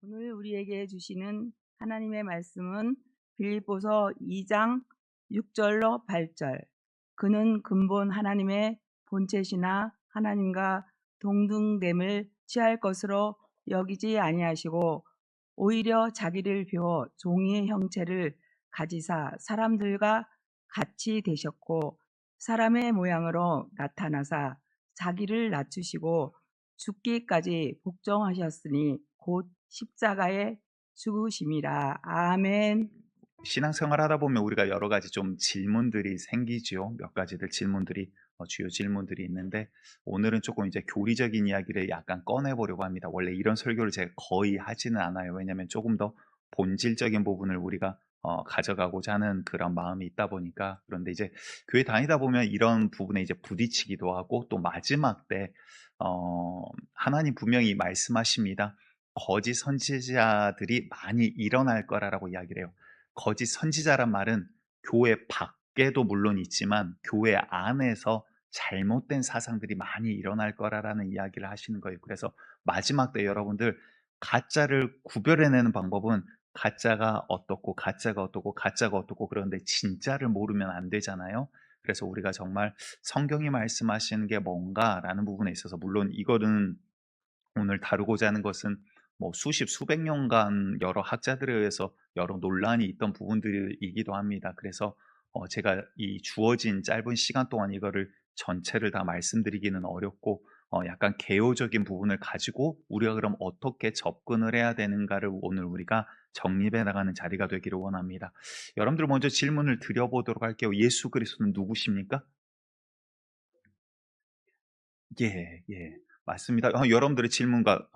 오늘 우리에게 주시는 하나님의 말씀은 빌립보서 2장 6절로 8절. 그는 근본 하나님의 본체시나 하나님과 동등됨을 취할 것으로 여기지 아니하시고 오히려 자기를 비워 종의 형체를 가지사 사람들과 같이 되셨고 사람의 모양으로 나타나사 자기를 낮추시고 죽기까지 복종하셨으니 곧 십자가에 죽으심이라. 아멘. 신앙생활 하다 보면 우리가 여러 가지 좀 질문들이 생기죠. 몇 가지들 질문들이 주요 질문들이 있는데 오늘은 조금 이제 교리적인 이야기를 약간 꺼내보려고 합니다. 원래 이런 설교를 제가 거의 하지는 않아요. 왜냐하면 조금 더 본질적인 부분을 우리가 가져가고자 하는 그런 마음이 있다 보니까. 그런데 이제 교회 다니다 보면 이런 부분에 이제 부딪히기도 하고 또 마지막 때 하나님 분명히 말씀하십니다. 거짓 선지자들이 많이 일어날 거라고 이야기를 해요. 거짓 선지자란 말은 교회 밖에도 물론 있지만 교회 안에서 잘못된 사상들이 많이 일어날 거라는 이야기를 하시는 거예요. 그래서 마지막 때 여러분들 가짜를 구별해내는 방법은 가짜가 어떻고 가짜가 어떻고 가짜가 어떻고, 그런데 진짜를 모르면 안 되잖아요. 그래서 우리가 정말 성경이 말씀하시는 게 뭔가라는 부분에 있어서, 물론 이거는 오늘 다루고자 하는 것은 뭐 수십 수백 년간 여러 학자들에 의해서 여러 논란이 있던 부분들이기도 합니다. 그래서 제가 이 주어진 짧은 시간 동안 이거를 전체를 다 말씀드리기는 어렵고, 약간 개요적인 부분을 가지고 우리가 그럼 어떻게 접근을 해야 되는가를 오늘 우리가 정립해 나가는 자리가 되기를 원합니다. 여러분들 먼저 질문을 드려보도록 할게요. 예수 그리스도는 누구십니까? 예, 예. 맞습니다. 여러분들의 질문과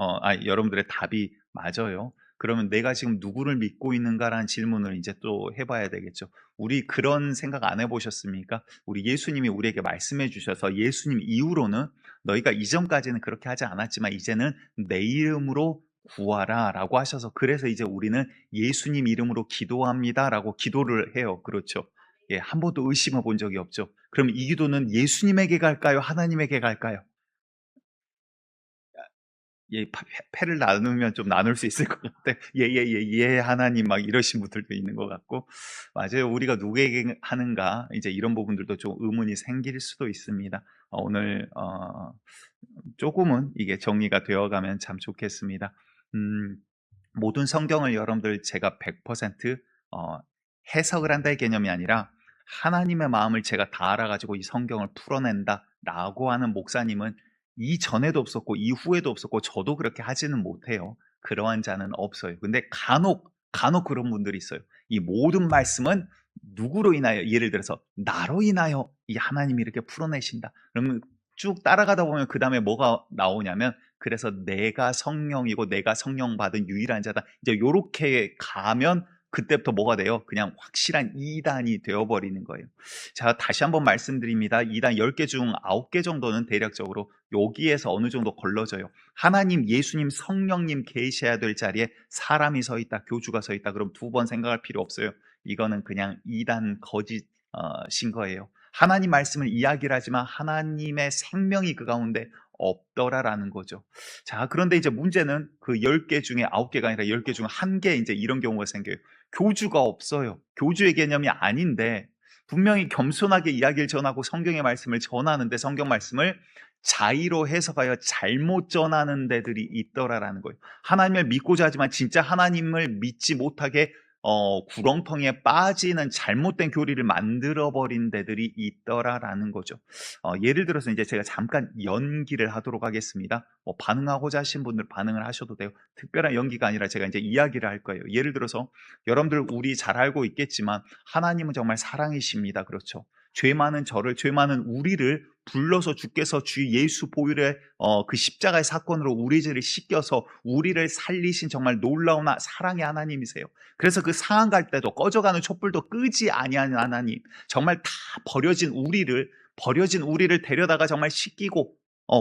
여러분들의 답이 맞아요. 그러면 내가 지금 누구를 믿고 있는가라는 질문을 이제 또 해봐야 되겠죠. 우리 그런 생각 안 해보셨습니까? 우리 예수님이 우리에게 말씀해 주셔서 예수님 이후로는 너희가 이전까지는 그렇게 하지 않았지만 이제는 내 이름으로 구하라 라고 하셔서, 그래서 이제 우리는 예수님 이름으로 기도합니다 라고 기도를 해요. 그렇죠. 예, 한 번도 의심해 본 적이 없죠. 그럼 이 기도는 예수님에게 갈까요? 하나님에게 갈까요? 예, 패를 나누면 좀 나눌 수 있을 것 같아요. 예, 예, 예, 예, 하나님 막 이러신 분들도 있는 것 같고. 맞아요. 우리가 누구에게 하는가, 이제 이런 부분들도 좀 의문이 생길 수도 있습니다. 오늘, 조금은 이게 정리가 되어가면 참 좋겠습니다. 음, 모든 성경을 여러분들 제가 100% 해석을 한다의 개념이 아니라 하나님의 마음을 제가 다 알아가지고 이 성경을 풀어낸다라고 하는 목사님은 이전에도 없었고 이후에도 없었고 저도 그렇게 하지는 못해요. 그러한 자는 없어요. 근데 간혹 그런 분들이 있어요. 이 모든 말씀은 누구로 인하여, 예를 들어서 나로 인하여 이 하나님이 이렇게 풀어내신다. 그러면 쭉 따라가다 보면 그 다음에 뭐가 나오냐면, 그래서 내가 성령이고 내가 성령 받은 유일한 자다. 이제 요렇게 가면 그때부터 뭐가 돼요? 그냥 확실한 이단이 되어버리는 거예요. 자, 다시 한번 말씀드립니다. 이단 10개 중 9개 정도는 대략적으로 여기에서 어느 정도 걸러져요. 하나님, 예수님, 성령님 계셔야 될 자리에 사람이 서 있다, 교주가 서 있다. 그럼 두 번 생각할 필요 없어요. 이거는 그냥 이단 거짓인 거예요. 하나님 말씀을 이야기를 하지만 하나님의 생명이 그 가운데 없더라라는 거죠. 자, 그런데 이제 문제는 그 10개 중에 9개가 아니라 10개 중 1개, 이제 이런 경우가 생겨요. 교주가 없어요. 교주의 개념이 아닌데 분명히 겸손하게 이야기를 전하고 성경의 말씀을 전하는데 성경 말씀을 자의로 해석하여 잘못 전하는 데들이 있더라라는 거예요. 하나님을 믿고자 하지만 진짜 하나님을 믿지 못하게 구렁텅이에 빠지는 잘못된 교리를 만들어버린 데들이 있더라라는 거죠. 예를 들어서 이제 제가 잠깐 연기를 하도록 하겠습니다. 반응하고자 하신 분들 반응을 하셔도 돼요. 특별한 연기가 아니라 제가 이제 이야기를 할 거예요. 예를 들어서 여러분들 우리 잘 알고 있겠지만 하나님은 정말 사랑이십니다. 그렇죠. 죄 많은 우리를 불러서 주께서 주 예수 보혈의 그 십자가의 사건으로 우리 죄를 씻겨서 우리를 살리신 정말 놀라운 사랑의 하나님이세요. 그래서 그 상한 갈 때도 꺼져가는 촛불도 끄지 아니하는 하나님, 정말 다 버려진 우리를 데려다가 정말 씻기고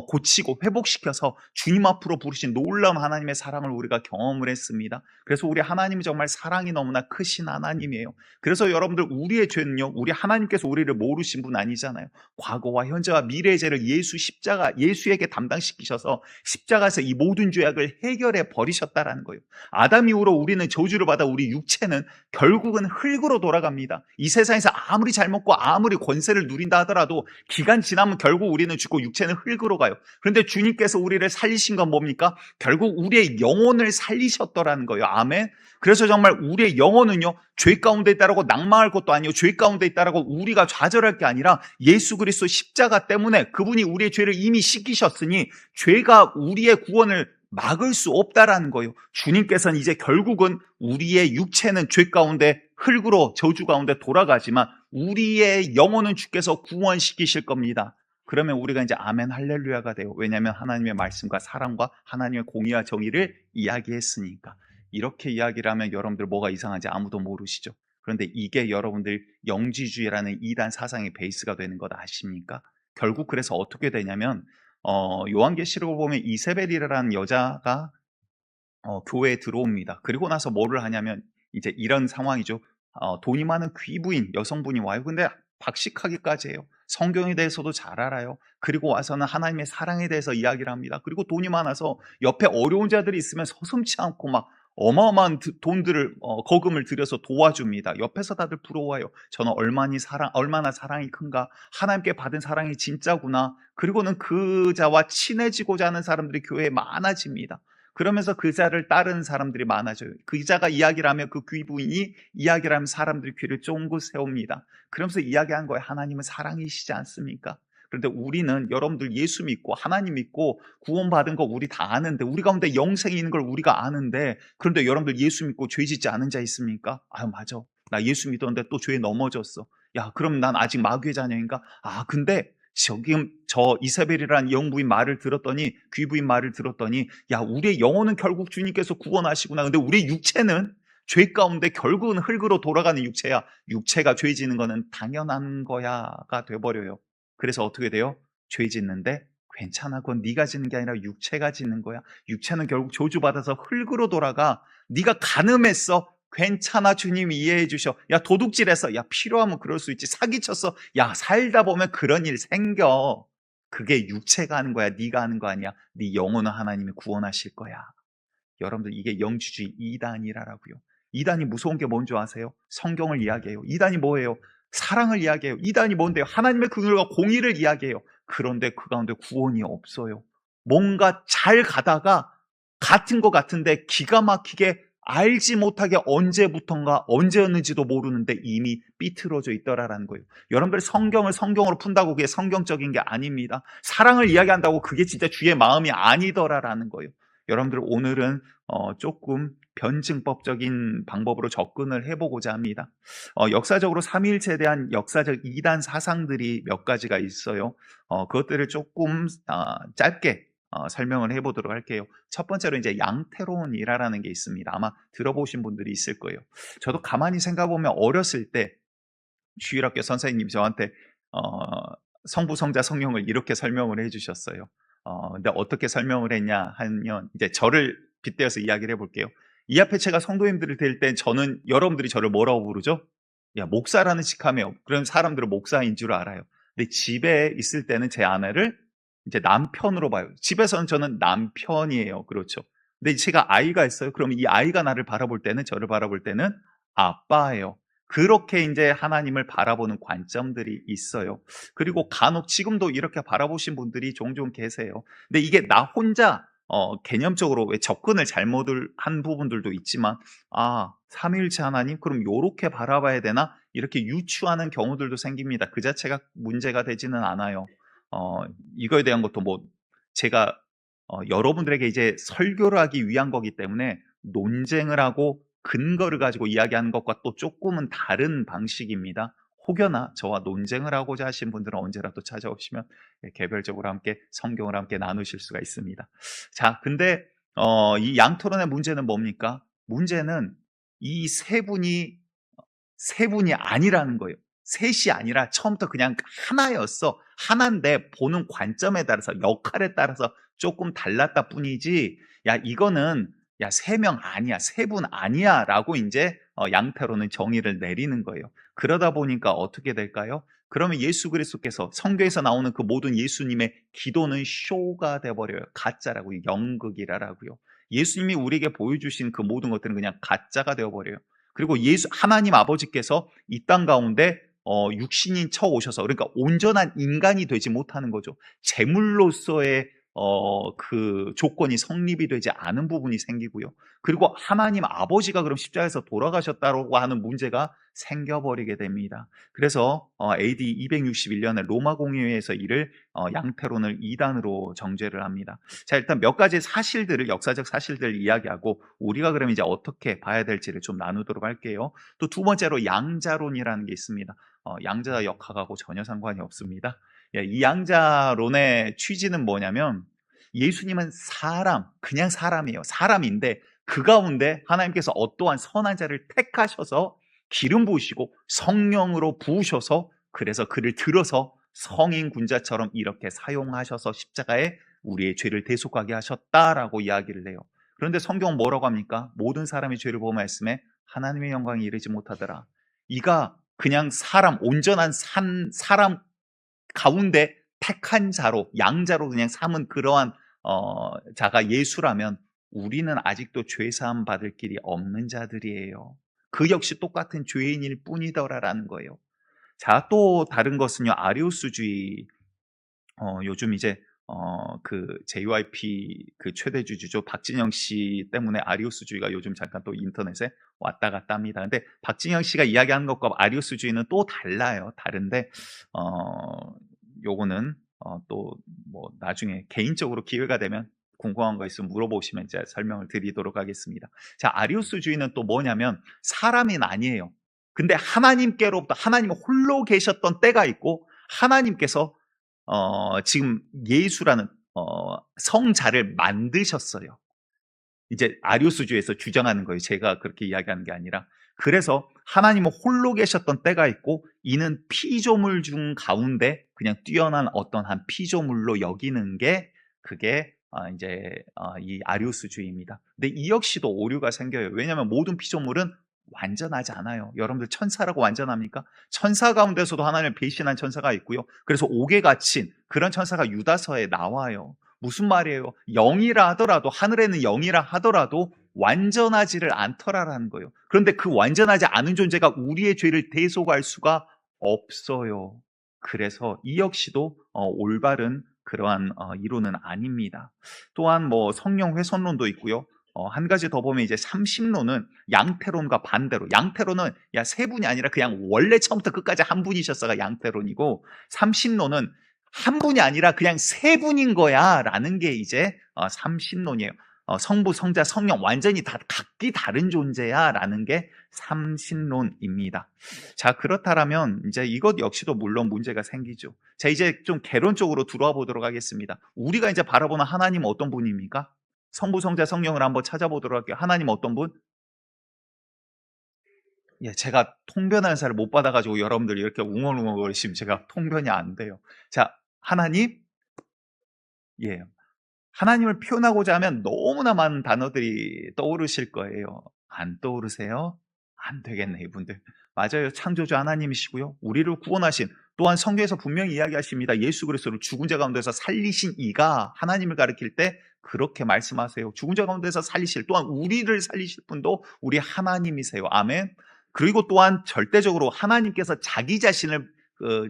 고치고 회복시켜서 주님 앞으로 부르신 놀라운 하나님의 사랑을 우리가 경험을 했습니다. 그래서 우리 하나님이 정말 사랑이 너무나 크신 하나님이에요. 그래서 여러분들, 우리의 죄는요, 우리 하나님께서 우리를 모르신 분 아니잖아요. 과거와 현재와 미래의 죄를 예수에게 담당시키셔서 십자가에서 이 모든 죄악을 해결해 버리셨다라는 거예요. 아담 이후로 우리는 저주를 받아 우리 육체는 결국은 흙으로 돌아갑니다. 이 세상에서 아무리 잘 먹고 아무리 권세를 누린다 하더라도 기간 지나면 결국 우리는 죽고 육체는 흙으로 가요. 그런데 주님께서 우리를 살리신 건 뭡니까? 결국 우리의 영혼을 살리셨더라는 거예요. 아멘. 그래서 정말 우리의 영혼은요, 죄 가운데 있다라고 낭망할 것도 아니요, 죄 가운데 있다라고 우리가 좌절할 게 아니라 예수 그리스도 십자가 때문에 그분이 우리의 죄를 이미 씻기셨으니 죄가 우리의 구원을 막을 수 없다라는 거예요. 주님께서는 이제 결국은 우리의 육체는 죄 가운데 흙으로 저주 가운데 돌아가지만 우리의 영혼은 주께서 구원시키실 겁니다. 그러면 우리가 이제 아멘 할렐루야가 돼요. 왜냐하면 하나님의 말씀과 사랑과 하나님의 공의와 정의를 이야기했으니까. 이렇게 이야기를 하면 여러분들 뭐가 이상한지 아무도 모르시죠. 그런데 이게 여러분들 영지주의라는 이단 사상의 베이스가 되는 것 아십니까? 결국 그래서 어떻게 되냐면 요한계시록을 보면 이세벨이라는 여자가 교회에 들어옵니다. 그리고 나서 뭐를 하냐면 이제 이런 상황이죠. 돈이 많은 귀부인 여성분이 와요. 근데 박식하기까지 해요. 성경에 대해서도 잘 알아요. 그리고 와서는 하나님의 사랑에 대해서 이야기를 합니다. 그리고 돈이 많아서 옆에 어려운 자들이 있으면 서슴지 않고 막 어마어마한 돈들을 거금을 들여서 도와줍니다. 옆에서 다들 부러워요. 저는 얼마나 사랑이 큰가. 하나님께 받은 사랑이 진짜구나. 그리고는 그 자와 친해지고자 하는 사람들이 교회에 많아집니다. 그러면서 그 자를 따르는 사람들이 많아져요. 그 자가 이야기를 하면 그 귀부인이 이야기를 하면 사람들이 귀를 쫑긋 세웁니다. 그러면서 이야기한 거예요. 하나님은 사랑이시지 않습니까? 그런데 우리는, 여러분들 예수 믿고 하나님 믿고 구원받은 거 우리 다 아는데, 우리 가운데 영생이 있는 걸 우리가 아는데, 그런데 여러분들 예수 믿고 죄 짓지 않은 자 있습니까? 아유, 맞아. 나 예수 믿었는데 또 죄에 넘어졌어. 야, 그럼 난 아직 마귀의 자녀인가? 근데 지금 저 이세벨이라는 영부인 말을 들었더니, 귀부인 말을 들었더니, 야, 우리의 영혼은 결국 주님께서 구원하시구나. 근데 우리의 육체는 죄 가운데 결국은 흙으로 돌아가는 육체야. 육체가 죄 지는 거는 당연한 거야가 돼버려요. 그래서 어떻게 돼요? 죄 짓는데 괜찮아, 그건 네가 짓는 게 아니라 육체가 짓는 거야. 육체는 결국 저주받아서 흙으로 돌아가. 네가 간음했어, 괜찮아, 주님 이해해 주셔. 야, 도둑질했어, 야, 필요하면 그럴 수 있지. 사기쳤어, 야, 살다 보면 그런 일 생겨. 그게 육체가 하는 거야, 네가 하는 거 아니야. 네 영혼은 하나님이 구원하실 거야. 여러분들, 이게 영주주의 이단이라고요. 이단이 무서운 게 뭔지 아세요? 성경을 이야기해요. 이단이 뭐예요? 사랑을 이야기해요. 이단이 뭔데요? 하나님의 긍휼과 공의를 이야기해요. 그런데 그 가운데 구원이 없어요. 뭔가 잘 가다가 같은 것 같은데 기가 막히게 알지 못하게 언제부턴가 언제였는지도 모르는데 이미 삐뚤어져 있더라라는 거예요. 여러분들, 성경을 성경으로 푼다고 그게 성경적인 게 아닙니다. 사랑을 이야기한다고 그게 진짜 주의 마음이 아니더라라는 거예요. 여러분들, 오늘은 조금 변증법적인 방법으로 접근을 해보고자 합니다. 역사적으로 삼위일체에 대한 역사적 이단 사상들이 몇 가지가 있어요. 그것들을 조금 짧게 설명을 해보도록 할게요. 첫 번째로 이제 양태론이라는 게 있습니다. 아마 들어보신 분들이 있을 거예요. 저도 가만히 생각해보면 어렸을 때 주일학교 선생님이 저한테 성부, 성자, 성령을 이렇게 설명을 해주셨어요. 근데 어떻게 설명을 했냐 하면, 이제 저를 빗대어서 이야기를 해볼게요. 이 앞에 제가 성도님들을 될 때 저는, 여러분들이 저를 뭐라고 부르죠? 야, 목사라는 직함이에요. 그런 사람들은 목사인 줄 알아요. 근데 집에 있을 때는 제 아내를 이제 남편으로 봐요. 집에서는 저는 남편이에요. 그렇죠. 근데 제가 아이가 있어요. 그러면 이 아이가 나를 바라볼 때는, 저를 바라볼 때는 아빠예요. 그렇게 이제 하나님을 바라보는 관점들이 있어요. 그리고 간혹 지금도 이렇게 바라보신 분들이 종종 계세요. 근데 이게 나 혼자 개념적으로 왜 접근을 잘못을 한 부분들도 있지만, 삼위일체 하나님, 그럼 요렇게 바라봐야 되나? 이렇게 유추하는 경우들도 생깁니다. 그 자체가 문제가 되지는 않아요. 이거에 대한 것도 뭐 제가 여러분들에게 이제 설교를 하기 위한 거기 때문에 논쟁을 하고 근거를 가지고 이야기하는 것과 또 조금은 다른 방식입니다. 혹여나 저와 논쟁을 하고자 하신 분들은 언제라도 찾아오시면 개별적으로 함께 성경을 함께 나누실 수가 있습니다. 자, 근데 이 양토론의 문제는 뭡니까? 문제는 이 세 분이 아니라는 거예요. 셋이 아니라 처음부터 그냥 하나였어. 하나인데 보는 관점에 따라서, 역할에 따라서 조금 달랐다 뿐이지, 야 이거는 야 3명 아니야, 3분 아니야 라고 이제 양태로는 정의를 내리는 거예요. 그러다 보니까 어떻게 될까요? 그러면 예수 그리스도께서 성경에서 나오는 그 모든 예수님의 기도는 쇼가 돼버려요. 가짜라고, 연극이라고요. 예수님이 우리에게 보여주신 그 모든 것들은 그냥 가짜가 되어버려요. 그리고 하나님 아버지께서 이 땅 가운데 육신인 쳐 오셔서, 그러니까 온전한 인간이 되지 못하는 거죠. 제물로서의 그 조건이 성립이 되지 않은 부분이 생기고요. 그리고 하나님 아버지가 그럼 십자가에서 돌아가셨다고 하는 문제가 생겨버리게 됩니다. 그래서 AD 261년에 로마 공의회에서 이를 양태론을 이단으로 정죄를 합니다. 자, 일단 몇 가지 사실들을, 역사적 사실들을 이야기하고 우리가 그럼 이제 어떻게 봐야 될지를 좀 나누도록 할게요. 또 두 번째로 양자론이라는 게 있습니다. 양자 역학하고 전혀 상관이 없습니다. 이 양자론의 취지는 뭐냐면, 예수님은 그냥 사람이에요. 사람인데 그 가운데 하나님께서 어떠한 선한 자를 택하셔서 기름 부으시고 성령으로 부으셔서, 그래서 그를 들어서 성인 군자처럼 이렇게 사용하셔서 십자가에 우리의 죄를 대속하게 하셨다라고 이야기를 해요. 그런데 성경은 뭐라고 합니까? 모든 사람이 죄를 보면 말씀에 하나님의 영광에 이르지 못하더라. 이가 그냥 온전한 사람 가운데 택한 자로, 양자로 그냥 삼은 그러한 자가 예수라면 우리는 아직도 죄사함 받을 길이 없는 자들이에요. 그 역시 똑같은 죄인일 뿐이더라라는 거예요. 자, 또 다른 것은요, 아리우스주의. 요즘 이제 그 JYP 그 최대 주주죠, 박진영 씨 때문에 아리우스주의가 요즘 잠깐 또 인터넷에 왔다 갔다 합니다. 근데 박진영 씨가 이야기하는 것과 아리우스주의는 또 달라요. 다른데 요거는 또 뭐 나중에 개인적으로 기회가 되면 궁금한 거 있으면 물어보시면 제가 설명을 드리도록 하겠습니다. 자, 아리우스주의는 또 뭐냐면, 사람은 아니에요. 근데 하나님께로부터, 하나님 홀로 계셨던 때가 있고, 하나님께서 지금 예수라는 성자를 만드셨어요. 이제 아리우스주의에서 주장하는 거예요. 제가 그렇게 이야기하는 게 아니라. 그래서 하나님은 홀로 계셨던 때가 있고, 이는 피조물 중 가운데 그냥 뛰어난 어떤 한 피조물로 여기는 게, 그게 이제 이 아리우스주의입니다. 근데 이 역시도 오류가 생겨요. 왜냐하면 모든 피조물은 완전하지 않아요. 여러분들 천사라고 완전합니까? 천사 가운데서도 하나님을 배신한 천사가 있고요. 그래서 옥에 갇힌 그런 천사가 유다서에 나와요. 무슨 말이에요? 영이라 하더라도, 하늘에는 영이라 하더라도 완전하지를 않더라라는 거예요. 그런데 그 완전하지 않은 존재가 우리의 죄를 대속할 수가 없어요. 그래서 이 역시도 올바른 그러한 이론은 아닙니다. 또한 뭐 성령 훼손론도 있고요. 한 가지 더 보면 이제 삼신론은 양태론과 반대로, 양태론은 야 3분이 아니라 그냥 원래 처음부터 끝까지 한 분이셨어가 양태론이고, 삼신론은 한 분이 아니라 그냥 3분인 거야 라는 게 이제 삼신론이에요. 성부, 성자, 성령 완전히 다 각기 다른 존재야 라는 게 삼신론입니다. 자, 그렇다면 이제 이것 역시도 물론 문제가 생기죠. 자, 이제 좀 개론적으로 들어와 보도록 하겠습니다. 우리가 이제 바라보는 하나님은 어떤 분입니까? 성부, 성자, 성령을 한번 찾아보도록 할게요. 하나님 어떤 분? 예, 제가 통변 한사를 못 받아가지고 여러분들이 이렇게 웅얼웅얼거리시면 제가 통변이 안 돼요. 자, 하나님? 예. 하나님을 표현하고자 하면 너무나 많은 단어들이 떠오르실 거예요. 안 떠오르세요? 안 되겠네, 이분들. 맞아요. 창조주 하나님이시고요. 우리를 구원하신, 또한 성경에서 분명히 이야기하십니다. 예수 그리스도를 죽은 자 가운데서 살리신 이가, 하나님을 가리킬 때 그렇게 말씀하세요. 죽은 자 가운데서 살리실, 또한 우리를 살리실 분도 우리 하나님이세요. 아멘. 그리고 또한 절대적으로 하나님께서 자기 자신을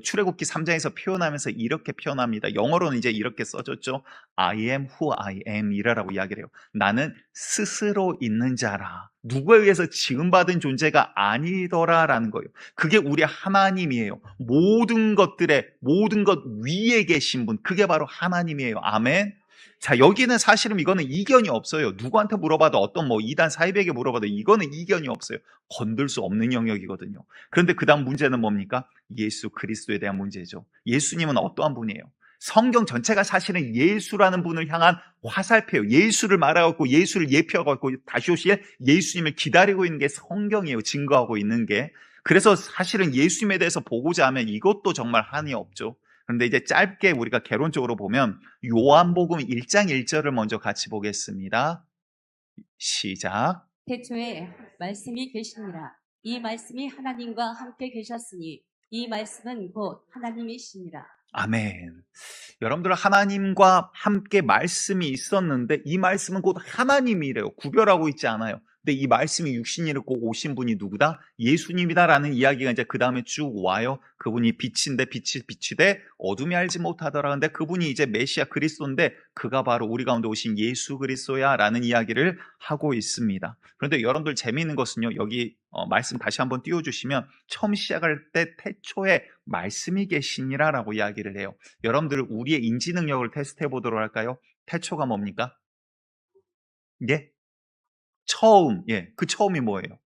출애굽기 3장에서 표현하면서 이렇게 표현합니다. 영어로는 이제 이렇게 써졌죠. I am who I am 이라고 이야기를 해요. 나는 스스로 있는 자라. 누구에 의해서 지음받은 존재가 아니더라라는 거예요. 그게 우리 하나님이에요. 모든 것 위에 계신 분, 그게 바로 하나님이에요. 아멘. 자, 여기는 사실은 이거는 이견이 없어요. 누구한테 물어봐도, 어떤 뭐 이단 사이비에게 물어봐도 이거는 이견이 없어요. 건들 수 없는 영역이거든요. 그런데 그 다음 문제는 뭡니까? 예수 그리스도에 대한 문제죠. 예수님은 어떠한 분이에요? 성경 전체가 사실은 예수라는 분을 향한 화살표예요. 예수를 말하고 예수를 예표하고 다시 오실 예수님을 기다리고 있는 게 성경이에요. 증거하고 있는 게. 그래서 사실은 예수님에 대해서 보고자 하면 이것도 정말 한이 없죠. 그런데 이제 짧게 우리가 개론적으로 보면 요한복음 1장 1절을 먼저 같이 보겠습니다. 시작. 태초에 말씀이 계시니라. 이 말씀이 하나님과 함께 계셨으니 이 말씀은 곧 하나님이시니라. 아멘. 여러분들 하나님과 함께 말씀이 있었는데 이 말씀은 곧 하나님이래요. 구별하고 있지 않아요. 근데 이 말씀이 육신이 입고 오신 분이 누구다? 예수님이다라는 이야기가 이제 그 다음에 쭉 와요. 그분이 빛인데 빛이 비치되 어둠이 알지 못하더라. 근데 그분이 이제 메시아 그리스도인데 그가 바로 우리 가운데 오신 예수 그리스도야라는 이야기를 하고 있습니다. 그런데 여러분들 재미있는 것은요. 여기 말씀 다시 한번 띄워주시면 처음 시작할 때 태초에 말씀이 계시니라라고 이야기를 해요. 여러분들 우리의 인지 능력을 테스트해 보도록 할까요? 태초가 뭡니까? 예? 처음. 예. 그 처음이 뭐예요?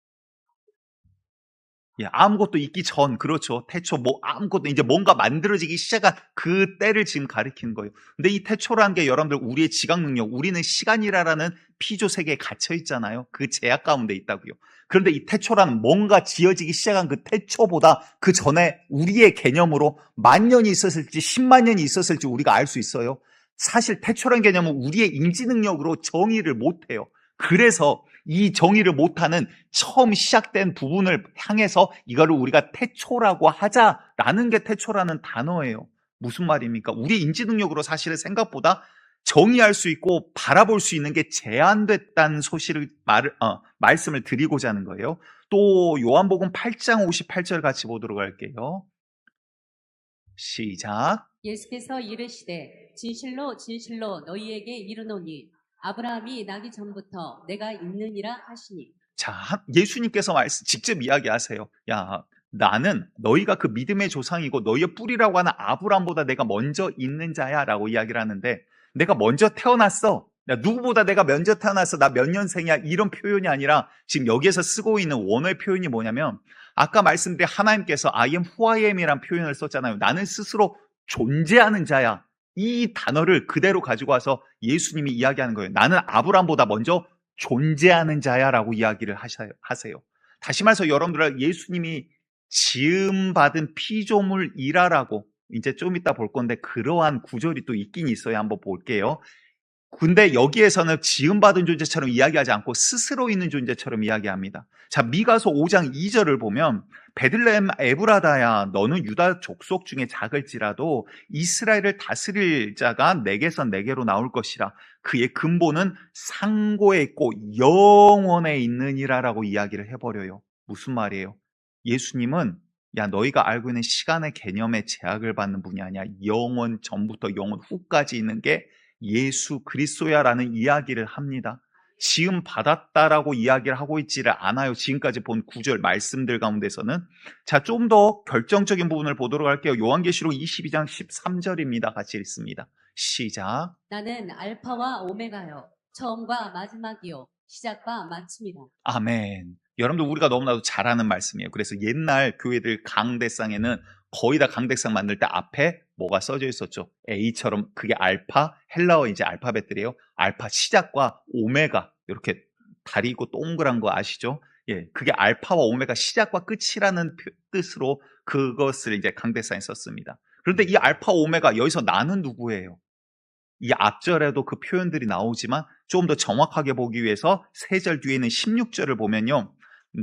예, 아무것도 있기 전, 그렇죠. 태초, 아무것도, 이제 뭔가 만들어지기 시작한 그 때를 지금 가리키는 거예요. 근데 이 태초라는 게 여러분들 우리의 지각 능력, 우리는 시간이라는 피조 세계에 갇혀 있잖아요. 그 제약 가운데 있다고요. 그런데 이 태초라는 뭔가 지어지기 시작한 그 태초보다 그 전에 우리의 개념으로 10,000년이 있었을지 10만 년이 있었을지 우리가 알 수 있어요. 사실 태초라는 개념은 우리의 인지 능력으로 정의를 못해요. 그래서 이 정의를 못하는 처음 시작된 부분을 향해서 이거를 우리가 태초라고 하자라는 게 태초라는 단어예요. 무슨 말입니까? 우리 인지 능력으로 사실은 생각보다 정의할 수 있고 바라볼 수 있는 게 제한됐다는 말씀을 드리고자 하는 거예요. 또 요한복음 8장 58절 같이 보도록 할게요. 시작. 예수께서 이르시되 진실로 진실로 너희에게 이르노니 아브라함이 나기 전부터 내가 있느니라 하시니. 자, 예수님께서 직접 이야기하세요. 야, 나는 너희가 그 믿음의 조상이고 너희의 뿌리라고 하는 아브라함보다 내가 먼저 있는 자야 라고 이야기를 하는데 내가 먼저 태어났어. 누구보다 내가 먼저 태어났어. 나 몇 년생이야. 이런 표현이 아니라 지금 여기에서 쓰고 있는 원어의 표현이 뭐냐면 아까 말씀드린 하나님께서 I am who I am이란 표현을 썼잖아요. 나는 스스로 존재하는 자야. 이 단어를 그대로 가지고 와서 예수님이 이야기하는 거예요. 나는 아브라함보다 먼저 존재하는 자야라고 이야기를 하세요. 다시 말해서 여러분들 예수님이 지음받은 피조물이라라고 이제 좀 이따 볼 건데 그러한 구절이 또 있긴 있어요. 한번 볼게요. 근데 여기에서는 지음받은 존재처럼 이야기하지 않고 스스로 있는 존재처럼 이야기합니다. 자, 미가서 5장 2절을 보면 베들레헴 에브라다야 너는 유다 족속 중에 작을지라도 이스라엘을 다스릴 자가 내게서 내게로 나올 것이라. 그의 근본은 상고에 있고 영원에 있느니라라고 이야기를 해버려요. 무슨 말이에요? 예수님은 야 너희가 알고 있는 시간의 개념에 제약을 받는 분이 아니야. 영원 전부터 영원 후까지 있는 게 예수 그리스도야라는 이야기를 합니다. 지음 받았다라고 이야기를 하고 있지를 않아요. 지금까지 본 구절 말씀들 가운데서는. 자, 좀 더 결정적인 부분을 보도록 할게요. 요한계시록 22장 13절입니다. 같이 읽습니다. 시작. 나는 알파와 오메가요 처음과 마지막이요 시작과 마침이라. 아멘. 여러분들 우리가 너무나도 잘 아는 말씀이에요. 그래서 옛날 교회들 강대상에는 거의 다 강대상 만들 때 앞에 뭐가 써져 있었죠? A처럼 그게 알파, 헬라어 이제 알파벳들이에요. 알파 시작과 오메가 이렇게 다리고 동그란 거 아시죠? 예, 그게 알파와 오메가 시작과 끝이라는 뜻으로 그것을 이제 강대상에 썼습니다. 그런데 이 알파, 오메가 여기서 나는 누구예요? 이 앞절에도 그 표현들이 나오지만 조금 더 정확하게 보기 위해서 3절 뒤에 있는 16절을 보면요.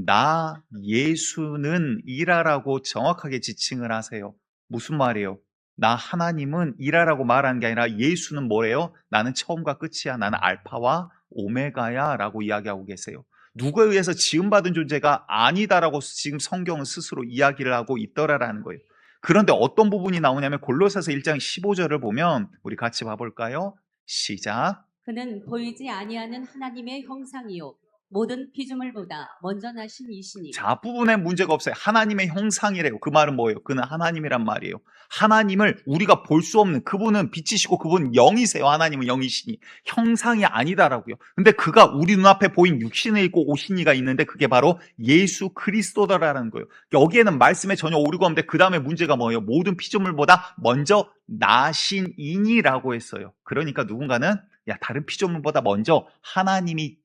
나 예수는 이라라고 정확하게 지칭을 하세요. 무슨 말이에요? 나 하나님은 이라라고 말하는 게 아니라 예수는 뭐래요? 나는 처음과 끝이야. 나는 알파와 오메가야 라고 이야기하고 계세요. 누구에 의해서 지음받은 존재가 아니다라고 지금 성경은 스스로 이야기를 하고 있더라라는 거예요. 그런데 어떤 부분이 나오냐면 골로새서 1장 15절을 보면 우리 같이 봐볼까요? 시작. 그는 보이지 아니하는 하나님의 형상이요 모든 피조물보다 먼저 나신 이시니. 자, 앞부분에 문제가 없어요. 하나님의 형상이래요. 그 말은 뭐예요? 그는 하나님이란 말이에요. 하나님을 우리가 볼 수 없는 그분은 빛이시고 그분은 영이세요. 하나님은 영이시니 형상이 아니다라고요. 근데 그가 우리 눈앞에 보인 육신에 있고 오신이가 있는데 그게 바로 예수 그리스도다라는 거예요. 여기에는 말씀에 전혀 오류가 없는데 그 다음에 문제가 뭐예요? 모든 피조물보다 먼저 나신 이니라고 했어요. 그러니까 누군가는 야, 다른 피조물보다 먼저 하나님이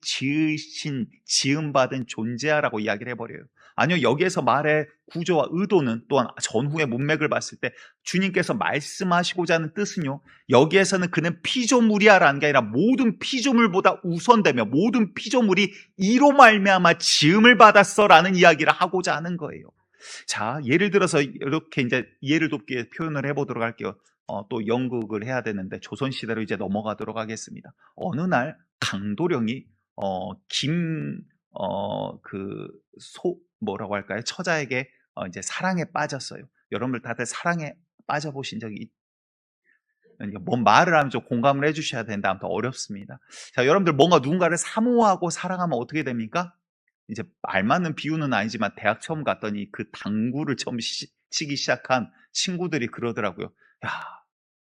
지음받은 존재야라고 이야기를 해버려요. 아니요, 여기에서 말의 구조와 의도는 또한 전후의 문맥을 봤을 때 주님께서 말씀하시고자 하는 뜻은요, 여기에서는 그는 피조물이야라는 게 아니라 모든 피조물보다 우선되며 모든 피조물이 이로 말미암아 지음을 받았어라는 이야기를 하고자 하는 거예요. 자, 예를 들어서 이렇게 이제 이해를 돕게 표현을 해보도록 할게요. 또 연극을 해야 되는데 조선시대로 이제 넘어가도록 하겠습니다. 어느 날 강도령이 뭐라고 할까요? 처자에게 이제 사랑에 빠졌어요. 여러분들 다들 사랑에 빠져보신 적이 뭔 말을 하면 좀 공감을 해주셔야 되는데 아무튼 어렵습니다. 자, 여러분들 뭔가 누군가를 사모하고 사랑하면 어떻게 됩니까? 이제 알맞는 비유는 아니지만 대학 처음 갔더니 그 당구를 처음 치기 시작한 친구들이 그러더라고요. 야,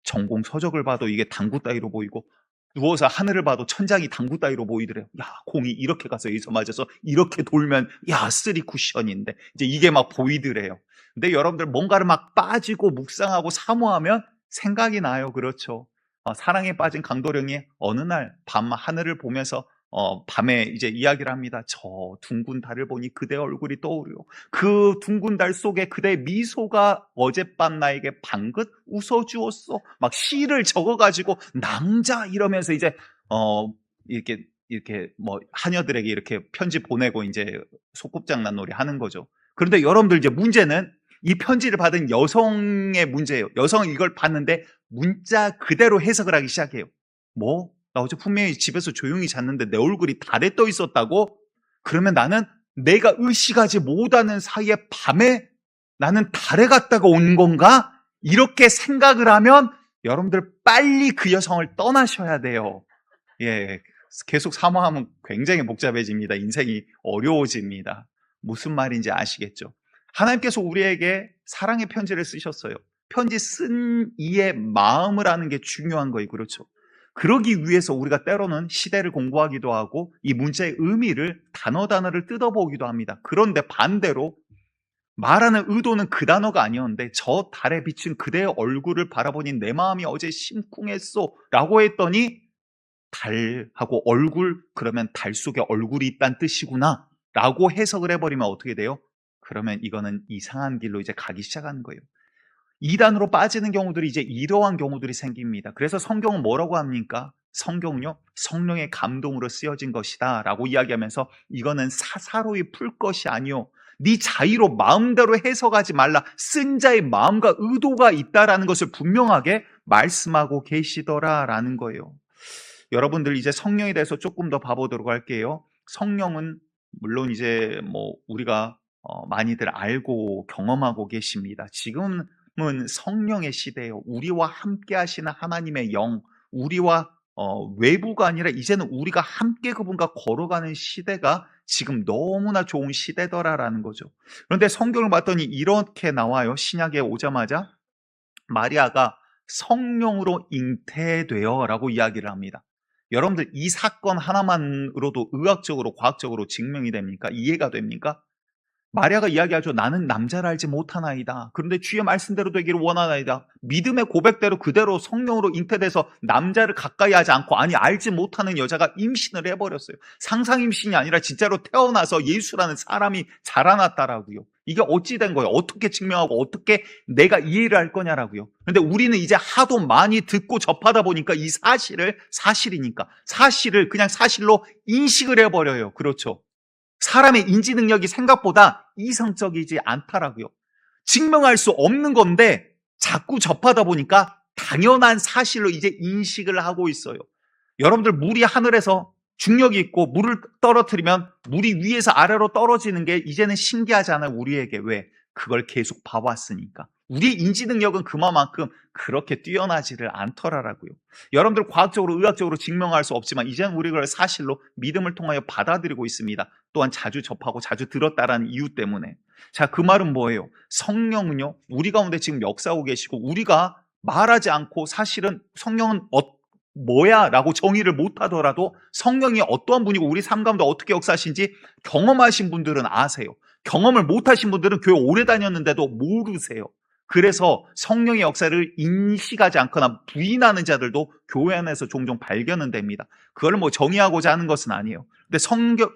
전공 서적을 봐도 이게 당구 따위로 보이고 누워서 하늘을 봐도 천장이 당구 따위로 보이더래요. 야, 공이 이렇게 가서 여기서 맞아서 이렇게 돌면 야, 3 쿠션인데 이제 이게 막 보이더래요. 근데 여러분들 뭔가를 막 빠지고 묵상하고 사모하면 생각이 나요. 그렇죠. 사랑에 빠진 강도령이 어느 날 밤 하늘을 보면서 밤에 이제 이야기를 합니다. 저 둥근 달을 보니 그대 얼굴이 떠오르요. 그 둥근 달 속에 그대의 미소가 어젯밤 나에게 방긋 웃어주었어. 막 시를 적어가지고 남자 이러면서 이제 이렇게 뭐 하녀들에게 이렇게 편지 보내고 이제 소꿉장난 놀이 하는 거죠. 그런데 여러분들 이제 문제는 이 편지를 받은 여성의 문제예요. 여성은 이걸 봤는데 문자 그대로 해석을 하기 시작해요. 뭐? 나 어제 분명히 집에서 조용히 잤는데 내 얼굴이 달에 떠 있었다고? 그러면 나는 내가 의식하지 못하는 사이에 밤에 나는 달에 갔다가 온 건가? 이렇게 생각을 하면 여러분들 빨리 그 여성을 떠나셔야 돼요. 예, 계속 사모하면 굉장히 복잡해집니다. 인생이 어려워집니다. 무슨 말인지 아시겠죠? 하나님께서 우리에게 사랑의 편지를 쓰셨어요. 편지 쓴 이의 마음을 아는 게 중요한 거예요. 그렇죠? 그러기 위해서 우리가 때로는 시대를 공부하기도 하고 이 문자의 의미를 단어를 뜯어보기도 합니다. 그런데 반대로 말하는 의도는 그 단어가 아니었는데 저 달에 비친 그대의 얼굴을 바라보니 내 마음이 어제 심쿵했소 라고 했더니 달하고 얼굴, 그러면 달 속에 얼굴이 있다는 뜻이구나 라고 해석을 해버리면 어떻게 돼요? 그러면 이거는 이상한 길로 이제 가기 시작하는 거예요. 이단으로 빠지는 경우들이 이제 이러한 경우들이 생깁니다. 그래서 성경은 뭐라고 합니까? 성경은요, 성령의 감동으로 쓰여진 것이다 라고 이야기하면서 이거는 사사로이 풀 것이 아니요, 네 자의로 마음대로 해석하지 말라, 쓴 자의 마음과 의도가 있다라는 것을 분명하게 말씀하고 계시더라라는 거예요. 여러분들 이제 성령에 대해서 조금 더 봐보도록 할게요. 성령은 물론 이제 뭐 우리가 많이들 알고 경험하고 계십니다. 지금은 성령의 시대예요. 우리와 함께 하시는 하나님의 영, 우리와 외부가 아니라 이제는 우리가 함께 그분과 걸어가는 시대가 지금 너무나 좋은 시대더라라는 거죠. 그런데 성경을 봤더니 이렇게 나와요. 신약에 오자마자 마리아가 성령으로 잉태되어 라고 이야기를 합니다. 여러분들 이 사건 하나만으로도 의학적으로 과학적으로 증명이 됩니까? 이해가 됩니까? 마리아가 이야기하죠. 나는 남자를 알지 못하나이다. 그런데 주의 말씀대로 되기를 원하나이다. 믿음의 고백대로 그대로 성령으로 잉태돼서 남자를 가까이 하지 않고, 아니 알지 못하는 여자가 임신을 해버렸어요. 상상 임신이 아니라 진짜로 태어나서 예수라는 사람이 자라났다라고요. 이게 어찌 된 거예요? 어떻게 증명하고 어떻게 내가 이해를 할 거냐라고요. 그런데 우리는 이제 하도 많이 듣고 접하다 보니까 이 사실이니까 사실을 그냥 사실로 인식을 해버려요. 그렇죠? 사람의 인지 능력이 생각보다 이성적이지 않다라고요. 증명할 수 없는 건데 자꾸 접하다 보니까 당연한 사실로 이제 인식을 하고 있어요. 여러분들 물이 하늘에서 중력이 있고 물을 떨어뜨리면 물이 위에서 아래로 떨어지는 게 이제는 신기하잖아요. 우리에게. 왜? 그걸 계속 봐왔으니까. 우리의 인지 능력은 그만큼 그렇게 뛰어나지를 않더라라고요. 여러분들 과학적으로 의학적으로 증명할 수 없지만 이제는 우리가 사실로 믿음을 통하여 받아들이고 있습니다. 또한 자주 접하고 자주 들었다라는 이유 때문에. 자, 그 말은 뭐예요? 성령은요, 우리 가운데 지금 역사하고 계시고 우리가 말하지 않고 사실은 성령은 뭐야? 라고 정의를 못하더라도 성령이 어떠한 분이고 우리 삶 가운데 어떻게 역사하신지 경험하신 분들은 아세요. 경험을 못하신 분들은 교회 오래 다녔는데도 모르세요. 그래서 성령의 역사를 인식하지 않거나 부인하는 자들도 교회 안에서 종종 발견은 됩니다. 그걸 뭐 정의하고자 하는 것은 아니에요. 근데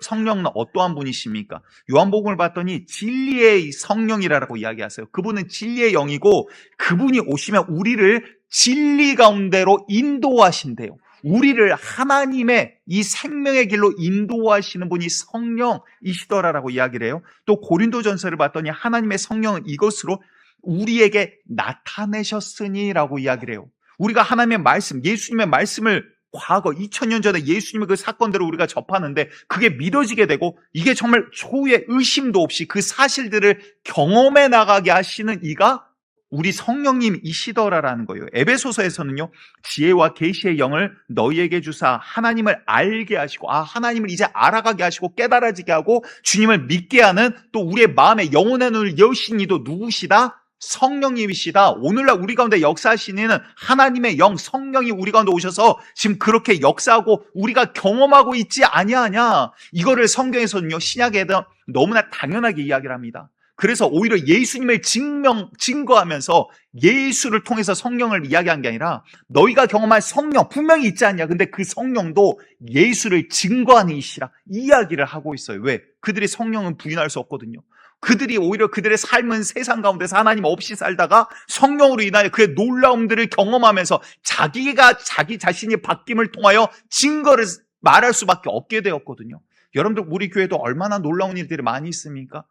성령은 어떠한 분이십니까? 요한복음을 봤더니 진리의 성령이라고 이야기하세요. 그분은 진리의 영이고 그분이 오시면 우리를 진리 가운데로 인도하신대요. 우리를 하나님의 이 생명의 길로 인도하시는 분이 성령이시더라라고 이야기를 해요. 또 고린도전서를 봤더니 하나님의 성령은 이것으로 우리에게 나타내셨으니라고 이야기를 해요. 우리가 하나님의 말씀, 예수님의 말씀을 과거 2000년 전에 예수님의 그 사건들을 우리가 접하는데 그게 믿어지게 되고 이게 정말 초유의 의심도 없이 그 사실들을 경험해 나가게 하시는 이가 우리 성령님이시더라라는 거예요. 에베소서에서는요, 지혜와 계시의 영을 너희에게 주사 하나님을 알게 하시고, 하나님을 이제 알아가게 하시고 깨달아지게 하고 주님을 믿게 하는, 또 우리의 마음에 영혼의 눈을 여신 이도 누구시다? 성령님이시다. 오늘날 우리 가운데 역사하시는 이는 하나님의 영, 성령이 우리 가운데 오셔서 지금 그렇게 역사하고 우리가 경험하고 있지 아니하냐. 이거를 성경에서는요, 신약에는 너무나 당연하게 이야기를 합니다. 그래서 오히려 예수님을 증거하면서 예수를 통해서 성령을 이야기한 게 아니라 너희가 경험한 성령 분명히 있지 않냐. 근데 그 성령도 예수를 증거하는 이시라 이야기를 하고 있어요. 왜? 그들이 성령은 부인할 수 없거든요. 그들이 오히려 그들의 삶은 세상 가운데서 하나님 없이 살다가 성령으로 인하여 그의 놀라움들을 경험하면서 자기가 자기 자신이 바뀜을 통하여 증거를 말할 수밖에 없게 되었거든요. 여러분들 우리 교회도 얼마나 놀라운 일들이 많이 있습니까?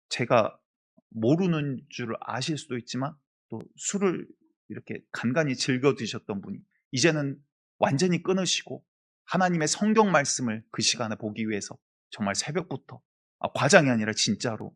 제가 모르는 줄 아실 수도 있지만 또 술을 이렇게 간간히 즐겨 드셨던 분이 이제는 완전히 끊으시고 하나님의 성경 말씀을 그 시간에 보기 위해서 정말 새벽부터, 과장이 아니라 진짜로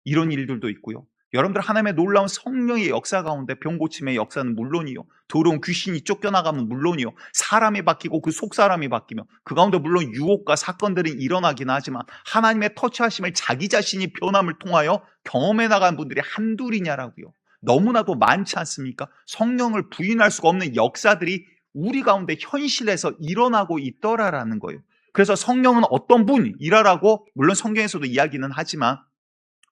이런 일들도 있고요. 여러분들 하나님의 놀라운 성령의 역사 가운데 병 고침의 역사는 물론이요, 더러운 귀신이 쫓겨나가면 물론이요, 사람이 바뀌고 그 속사람이 바뀌며 그 가운데 물론 유혹과 사건들이 일어나긴 하지만 하나님의 터치하심을 자기 자신이 변함을 통하여 경험해 나간 분들이 한둘이냐라고요. 너무나도 많지 않습니까? 성령을 부인할 수가 없는 역사들이 우리 가운데 현실에서 일어나고 있더라라는 거예요. 그래서 성령은 어떤 분이라라고 물론 성경에서도 이야기는 하지만,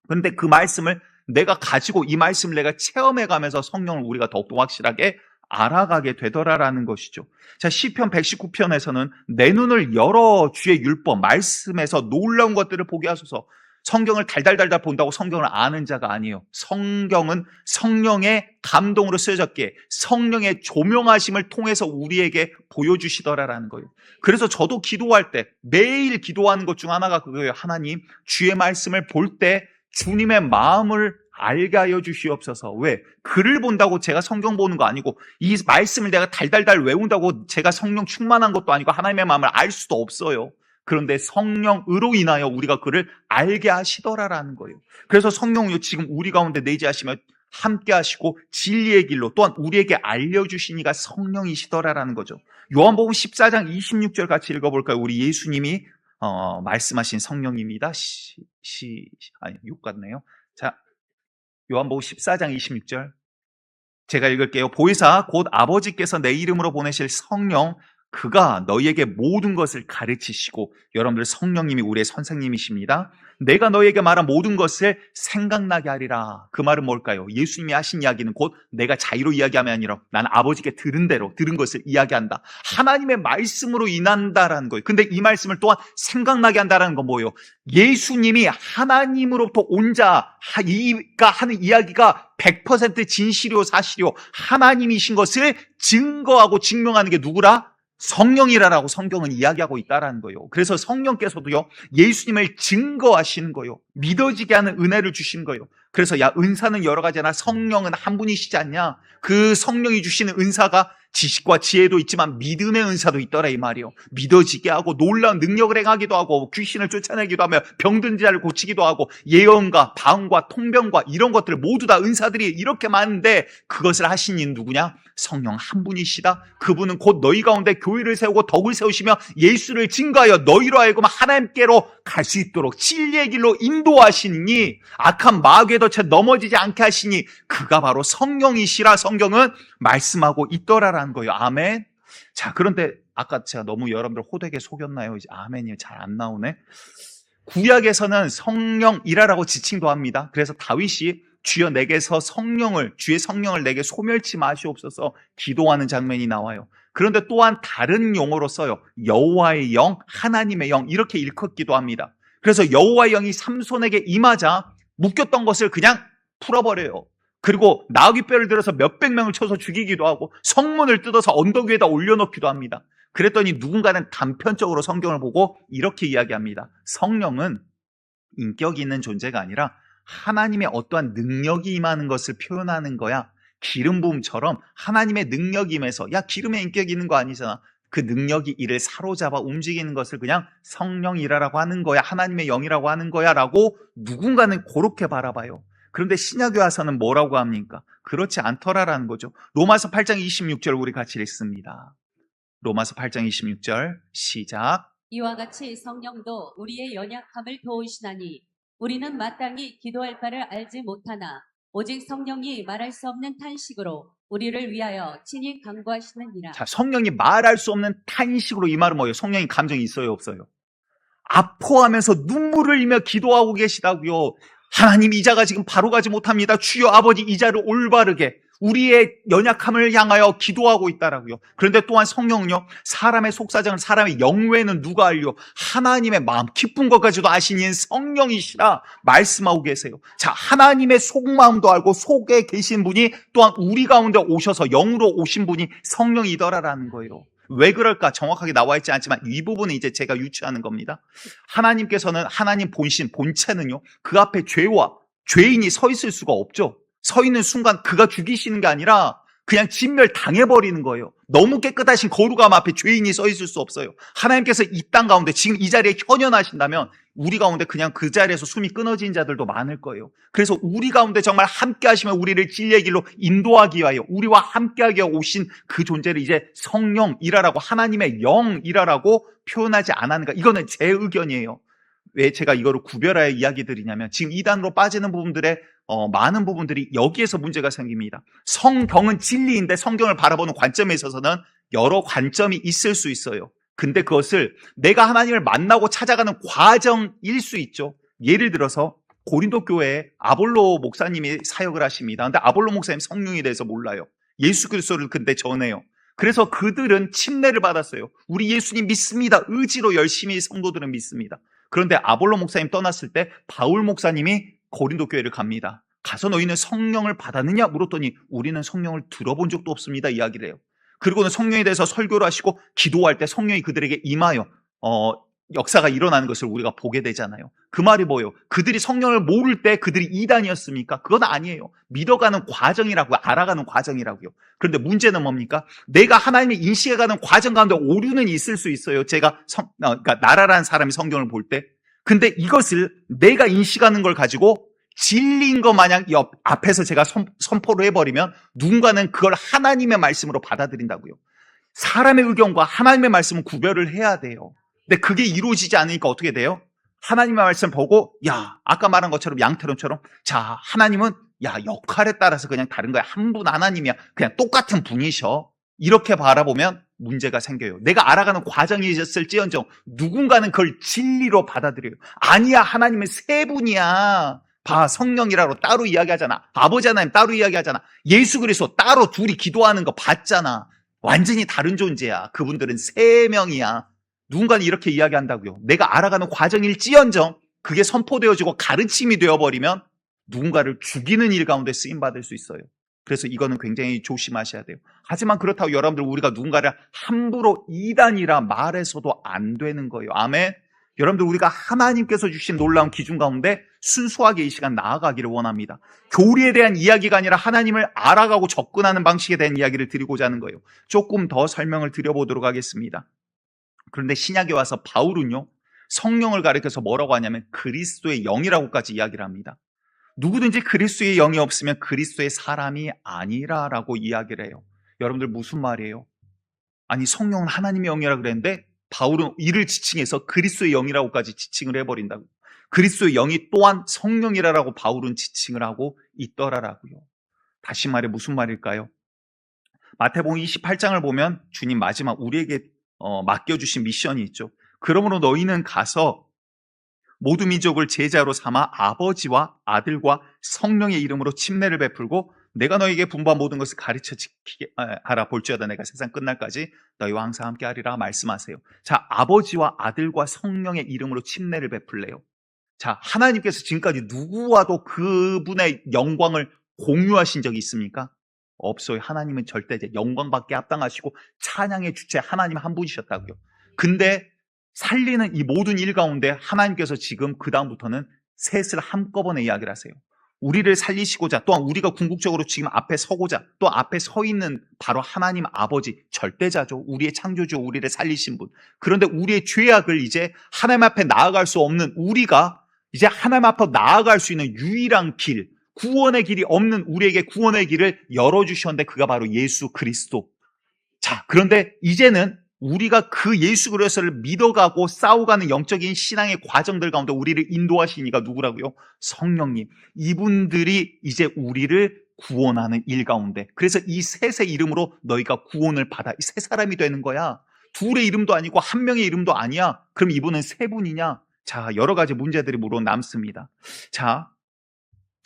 그런데 그 말씀을 내가 가지고 이 말씀을 내가 체험해가면서 성령을 우리가 더욱더 확실하게 알아가게 되더라라는 것이죠. 자, 시편 119편에서는 내 눈을 열어 주의 율법 말씀에서 놀라운 것들을 보게 하소서. 성경을 달달달달 본다고 성경을 아는 자가 아니에요. 성경은 성령의 감동으로 쓰여졌기에 성령의 조명하심을 통해서 우리에게 보여주시더라라는 거예요. 그래서 저도 기도할 때 매일 기도하는 것 중 하나가 그거예요. 하나님, 주의 말씀을 볼 때 주님의 마음을 알게 하여 주시옵소서. 왜? 글을 본다고 제가 성경 보는 거 아니고 이 말씀을 내가 달달달 외운다고 제가 성령 충만한 것도 아니고 하나님의 마음을 알 수도 없어요. 그런데 성령으로 인하여 우리가 그를 알게 하시더라라는 거예요. 그래서 성령이 지금 우리 가운데 내재하시며 함께 하시고 진리의 길로 또한 우리에게 알려주신 이가 성령이시더라라는 거죠. 요한복음 14장 26절 같이 읽어볼까요? 우리 예수님이 말씀하신 성령입니다. 6 같네요. 자, 요한복음 14장 26절 제가 읽을게요. 보혜사 곧 아버지께서 내 이름으로 보내실 성령, 그가 너희에게 모든 것을 가르치시고, 여러분들 성령님이 우리의 선생님이십니다. 내가 너희에게 말한 모든 것을 생각나게 하리라. 그 말은 뭘까요? 예수님이 하신 이야기는 곧 내가 자의로 이야기함이 아니라 나는 아버지께 들은 대로 들은 것을 이야기한다. 하나님의 말씀으로 인한다라는 거예요. 근데 이 말씀을 또한 생각나게 한다라는 건 뭐예요? 예수님이 하나님으로부터 온 자가 하는 이야기가 100% 진실이요 사실이요 하나님이신 것을 증거하고 증명하는 게 누구라? 성령이라라고 성경은 이야기하고 있다라는 거예요. 그래서 성령께서도요, 예수님을 증거하시는 거예요. 믿어지게 하는 은혜를 주시는 거예요. 그래서 야, 은사는 여러 가지나 성령은 한 분이시지 않냐? 그 성령이 주시는 은사가 지식과 지혜도 있지만 믿음의 은사도 있더라 이 말이에요. 믿어지게 하고 놀라운 능력을 행하기도 하고 귀신을 쫓아내기도 하며 병든 자를 고치기도 하고 예언과 방언과 통변과 이런 것들 모두 다 은사들이 이렇게 많은데 그것을 하신 이는 누구냐? 성령 한 분이시다. 그분은 곧 너희 가운데 교회를 세우고 덕을 세우시며 예수를 증거하여 너희로 하여금 하나님께로 갈 수 있도록 진리의 길로 인도하시니 악한 마귀의 덫에 넘어지지 않게 하시니 그가 바로 성령이시라 성경은 말씀하고 있더라라는 거예요. 아멘. 자, 그런데 아까 제가 너무 여러분들 호되게 속였나요? 이제 아멘이 잘 안 나오네. 구약에서는 성령이라라고 지칭도 합니다. 그래서 다윗이 주여 내게서 주의 성령을 내게 소멸치 마시옵소서 기도하는 장면이 나와요. 그런데 또한 다른 용어로 써요. 여호와의 영, 하나님의 영 이렇게 일컫기도 합니다. 그래서 여호와의 영이 삼손에게 임하자 묶였던 것을 그냥 풀어버려요. 그리고 나귀뼈를 들어서 몇백 명을 쳐서 죽이기도 하고 성문을 뜯어서 언덕 위에다 올려놓기도 합니다. 그랬더니 누군가는 단편적으로 성경을 보고 이렇게 이야기합니다. 성령은 인격이 있는 존재가 아니라 하나님의 어떠한 능력이 임하는 것을 표현하는 거야. 기름 부음처럼 하나님의 능력이 임해서 야 기름에 인격이 있는 거 아니잖아. 그 능력이 이를 사로잡아 움직이는 것을 그냥 성령이라고 하는 거야. 하나님의 영이라고 하는 거야 라고 누군가는 그렇게 바라봐요. 그런데 신약에 와서는 뭐라고 합니까? 그렇지 않더라라는 거죠. 로마서 8장 26절 우리 같이 읽습니다. 로마서 8장 26절 시작. 이와 같이 성령도 우리의 연약함을 도우시나니 우리는 마땅히 기도할 바를 알지 못하나 오직 성령이 말할 수 없는 탄식으로 우리를 위하여 친히 간구하시느니라. 자, 성령이 말할 수 없는 탄식으로 이 말은 뭐예요? 성령이 감정이 있어요, 없어요? 아파하면서 눈물을 흘리며 기도하고 계시다고요. 하나님 이 자가 지금 바로 가지 못합니다. 주여 아버지 이 자를 올바르게 우리의 연약함을 향하여 기도하고 있다라고요. 그런데 또한 성령은요, 사람의 속사정을 사람의 영외에는 누가 알려? 하나님의 마음 깊은 것까지도 아시는 성령이시라 말씀하고 계세요. 자, 하나님의 속마음도 알고 속에 계신 분이 또한 우리 가운데 오셔서 영으로 오신 분이 성령이더라라는 거예요. 왜 그럴까 정확하게 나와 있지 않지만 이 부분은 이제 제가 유추하는 겁니다. 하나님께서는 하나님 본신, 본체는요, 그 앞에 죄인이 서 있을 수가 없죠. 서 있는 순간 그가 죽이시는 게 아니라 그냥 진멸당해버리는 거예요. 너무 깨끗하신 거룩함 앞에 죄인이 서 있을 수 없어요. 하나님께서 이 땅 가운데 지금 이 자리에 현현하신다면 우리 가운데 그냥 그 자리에서 숨이 끊어진 자들도 많을 거예요. 그래서 우리 가운데 정말 함께 하시며 우리를 진리의 길로 인도하기 위하여 우리와 함께하기 위하여 오신 그 존재를 이제 성령이라라고 하나님의 영이라라고 표현하지 않았는가. 이거는 제 의견이에요. 왜 제가 이거를 구별하여 이야기 드리냐면 지금 이단으로 빠지는 부분들의 많은 부분들이 여기에서 문제가 생깁니다. 성경은 진리인데 성경을 바라보는 관점에 있어서는 여러 관점이 있을 수 있어요. 근데 그것을 내가 하나님을 만나고 찾아가는 과정일 수 있죠. 예를 들어서 고린도 교회에 아볼로 목사님이 사역을 하십니다. 근데 아볼로 목사님 성령에 대해서 몰라요. 예수 그리스도를 근데 전해요. 그래서 그들은 침례를 받았어요. 우리 예수님 믿습니다. 의지로 열심히 성도들은 믿습니다. 그런데 아볼로 목사님 떠났을 때 바울 목사님이 고린도 교회를 갑니다. 가서 너희는 성령을 받았느냐 물었더니 우리는 성령을 들어본 적도 없습니다 이야기를 해요. 그리고는 성령에 대해서 설교를 하시고 기도할 때 성령이 그들에게 임하여 역사가 일어나는 것을 우리가 보게 되잖아요. 그 말이 뭐예요? 그들이 성령을 모를 때 그들이 이단이었습니까? 그건 아니에요. 믿어가는 과정이라고요. 알아가는 과정이라고요. 그런데 문제는 뭡니까? 내가 하나님을 인식해가는 과정 가운데 오류는 있을 수 있어요. 그러니까 나라라는 사람이 성경을 볼 때. 근데 이것을 내가 인식하는 걸 가지고 진리인 것 마냥 앞에서 제가 선포를 해버리면 누군가는 그걸 하나님의 말씀으로 받아들인다고요. 사람의 의견과 하나님의 말씀은 구별을 해야 돼요. 근데 그게 이루어지지 않으니까 어떻게 돼요? 하나님의 말씀 보고 아까 말한 것처럼 양태론처럼 하나님은 역할에 따라서 그냥 다른 거야. 한 분 하나님이야. 그냥 똑같은 분이셔. 이렇게 바라보면 문제가 생겨요. 내가 알아가는 과정이 있었을지언정 누군가는 그걸 진리로 받아들여요. 아니야, 하나님은 세 분이야. 성령이라고 따로 이야기하잖아. 아버지 하나님 따로 이야기하잖아. 예수 그리스도 따로 둘이 기도하는 거 봤잖아. 완전히 다른 존재야. 그분들은 세 명이야. 누군가는 이렇게 이야기한다고요. 내가 알아가는 과정일지언정 그게 선포되어지고 가르침이 되어버리면 누군가를 죽이는 일 가운데 쓰임받을 수 있어요. 그래서 이거는 굉장히 조심하셔야 돼요. 하지만 그렇다고 여러분들 우리가 누군가를 함부로 이단이라 말해서도 안 되는 거예요. 아멘. 여러분들 우리가 하나님께서 주신 놀라운 기준 가운데 순수하게 이 시간 나아가기를 원합니다. 교리에 대한 이야기가 아니라 하나님을 알아가고 접근하는 방식에 대한 이야기를 드리고자 하는 거예요. 조금 더 설명을 드려보도록 하겠습니다. 그런데 신약에 와서 바울은요, 성령을 가리켜서 뭐라고 하냐면 그리스도의 영이라고까지 이야기를 합니다. 누구든지 그리스도의 영이 없으면 그리스도의 사람이 아니라라고 이야기를 해요. 여러분들 무슨 말이에요? 아니 성령은 하나님의 영이라 그랬는데 바울은 이를 지칭해서 그리스도의 영이라고까지 지칭을 해버린다고. 그리스도의 영이 또한 성령이라고 바울은 지칭을 하고 있더라라고요. 다시 말해 무슨 말일까요? 마태복음 28장을 보면 주님 마지막 우리에게 맡겨주신 미션이 있죠. 그러므로 너희는 가서 모든 민족을 제자로 삼아 아버지와 아들과 성령의 이름으로 침례를 베풀고 내가 너에게 분부한 모든 것을 가르쳐 지키게 하라. 볼지어다 내가 세상 끝날까지 너희와 항상 함께 하리라 말씀하세요. 자, 아버지와 아들과 성령의 이름으로 침례를 베풀래요. 자, 하나님께서 지금까지 누구와도 그분의 영광을 공유하신 적이 있습니까? 없어요. 하나님은 절대 이제 영광밖에 합당하시고 찬양의 주체 하나님 한 분이셨다고요. 근데 살리는 이 모든 일 가운데 하나님께서 지금 그 다음부터는 셋을 한꺼번에 이야기를 하세요. 우리를 살리시고자, 또한 우리가 궁극적으로 지금 앞에 서고자, 또 앞에 서 있는 바로 하나님 아버지, 절대자죠. 우리의 창조주, 우리를 살리신 분. 그런데 우리의 죄악을 이제 하나님 앞에 나아갈 수 없는 우리가 이제 하나님 앞에 나아갈 수 있는 유일한 길, 구원의 길이 없는 우리에게 구원의 길을 열어주셨는데 그가 바로 예수 그리스도. 자, 그런데 이제는 우리가 그 예수 그리스도를 믿어가고 싸워가는 영적인 신앙의 과정들 가운데 우리를 인도하신 이가 누구라고요? 성령님. 이분들이 이제 우리를 구원하는 일 가운데, 그래서 이 셋의 이름으로 너희가 구원을 받아. 이 세 사람이 되는 거야. 둘의 이름도 아니고 한 명의 이름도 아니야. 그럼 이분은 세 분이냐? 자, 여러 가지 문제들이 물론 남습니다. 자,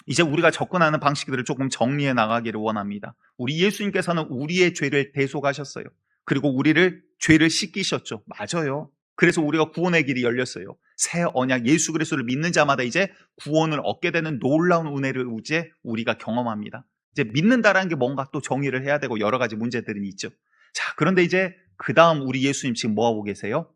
이제 우리가 접근하는 방식들을 조금 정리해 나가기를 원합니다. 우리 예수님께서는 우리의 죄를 대속하셨어요. 그리고 우리를 죄를 씻기셨죠. 맞아요. 그래서 우리가 구원의 길이 열렸어요. 새 언약 예수 그리스도를 믿는 자마다 이제 구원을 얻게 되는 놀라운 은혜를 이제 우리가 경험합니다. 이제 믿는다라는 게 뭔가 또 정의를 해야 되고 여러 가지 문제들은 있죠. 자, 그런데 이제 그 다음 우리 예수님 지금 뭐 하고 계세요?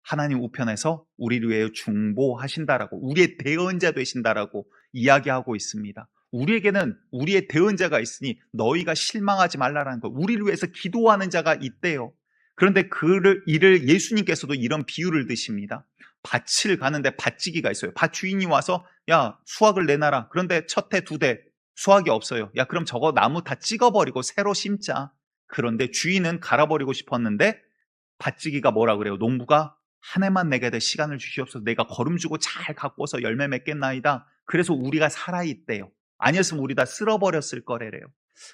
하나님 우편에서 우리를 위해 중보하신다라고, 우리의 대언자 되신다라고 이야기하고 있습니다. 우리에게는 우리의 대언자가 있으니 너희가 실망하지 말라라는 거. 우리를 위해서 기도하는 자가 있대요. 그런데 이를 예수님께서도 이런 비유를 드십니다. 밭을 가는데 밭지기가 있어요. 밭 주인이 와서 야, 수확을 내놔라. 그런데 첫 해, 두 대 수확이 없어요. 야, 그럼 저거 나무 다 찍어버리고 새로 심자. 그런데 주인은 갈아버리고 싶었는데 밭지기가 뭐라 그래요? 농부가 한 해만 내게 될 시간을 주시옵소서. 내가 거름 주고 잘 가꾸어서 열매 맺겠나이다. 그래서 우리가 살아있대요. 아니었으면 우리 다 쓸어버렸을 거래요.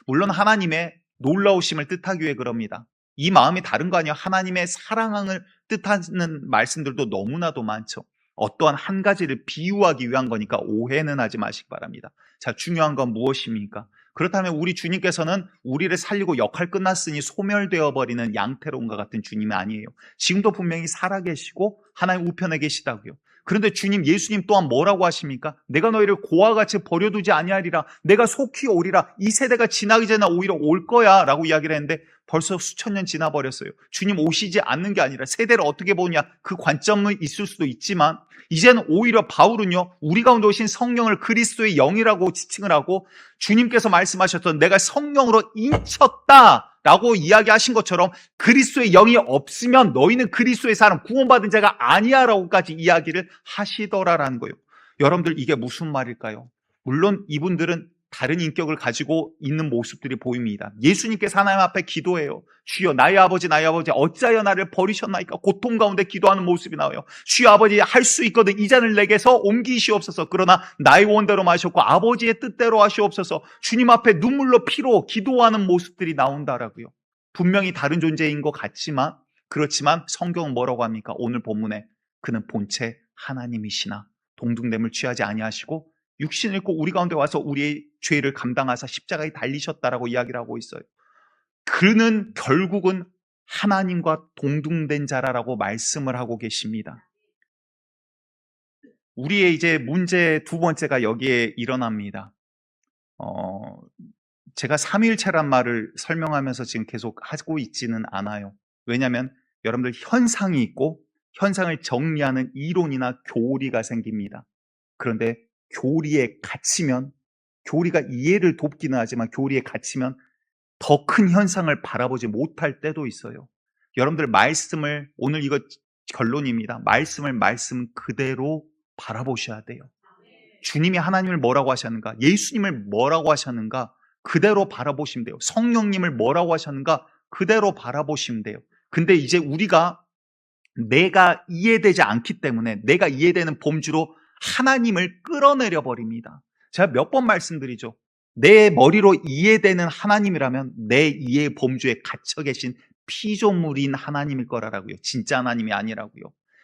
물론 하나님의 놀라우심을 뜻하기 위해 그럽니다. 이 마음이 다른 거 아니에요. 하나님의 사랑을 뜻하는 말씀들도 너무나도 많죠. 어떠한 한 가지를 비유하기 위한 거니까 오해는 하지 마시기 바랍니다. 자, 중요한 건 무엇입니까? 그렇다면 우리 주님께서는 우리를 살리고 역할 끝났으니 소멸되어 버리는 양태론과 같은 주님이 아니에요. 지금도 분명히 살아계시고 하나님 우편에 계시다고요. 그런데 주님, 예수님 또한 뭐라고 하십니까? 내가 너희를 고와 같이 버려두지 아니하리라. 내가 속히 오리라. 이 세대가 지나기 전에 오히려 올 거야 라고 이야기를 했는데 벌써 수천 년 지나버렸어요. 주님 오시지 않는 게 아니라 세대를 어떻게 보냐, 그 관점은 있을 수도 있지만 이제는 오히려 바울은요, 우리 가운데 오신 성령을 그리스도의 영이라고 지칭을 하고 주님께서 말씀하셨던 내가 성령으로 인쳤다 라고 이야기하신 것처럼 그리스도의 영이 없으면 너희는 그리스도의 사람, 구원받은 자가 아니야 라고까지 이야기를 하시더라라는 거예요. 여러분들, 이게 무슨 말일까요? 물론 이분들은 다른 인격을 가지고 있는 모습들이 보입니다. 예수님께서 하나님 앞에 기도해요. 주여, 나의 아버지 어찌하여 나를 버리셨나이까? 고통 가운데 기도하는 모습이 나와요. 주여, 아버지, 할 수 있거든 이 잔을 내게서 옮기시옵소서. 그러나 나의 원대로 마셨고 아버지의 뜻대로 하시옵소서. 주님 앞에 눈물로 피로 기도하는 모습들이 나온다라고요. 분명히 다른 존재인 것 같지만, 그렇지만 성경은 뭐라고 합니까? 오늘 본문에 그는 본체 하나님이시나 동등됨을 취하지 아니하시고 육신을 입고 우리 가운데 와서 우리의 죄를 감당하사 십자가에 달리셨다라고 이야기를 하고 있어요. 그는 결국은 하나님과 동등된 자라라고 말씀을 하고 계십니다. 우리의 이제 문제 두 번째가 여기에 일어납니다. 제가 삼위일체란 말을 설명하면서 지금 계속 하고 있지는 않아요. 왜냐하면 여러분들 현상이 있고 현상을 정리하는 이론이나 교리가 생깁니다. 그런데 교리에 갇히면, 교리가 이해를 돕기는 하지만 교리에 갇히면 더 큰 현상을 바라보지 못할 때도 있어요. 여러분들 말씀을, 오늘 이거 결론입니다. 말씀을 말씀 그대로 바라보셔야 돼요. 주님이 하나님을 뭐라고 하셨는가, 예수님을 뭐라고 하셨는가 그대로 바라보시면 돼요. 성령님을 뭐라고 하셨는가 그대로 바라보시면 돼요. 근데 이제 우리가 내가 이해되지 않기 때문에 내가 이해되는 범주로 하나님을 끌어내려 버립니다. 제가 몇 번 말씀드리죠. 내 머리로 이해되는 하나님이라면 내 이해 범주에 갇혀 계신 피조물인 하나님일 거라고요. 진짜 하나님이 아니라고요.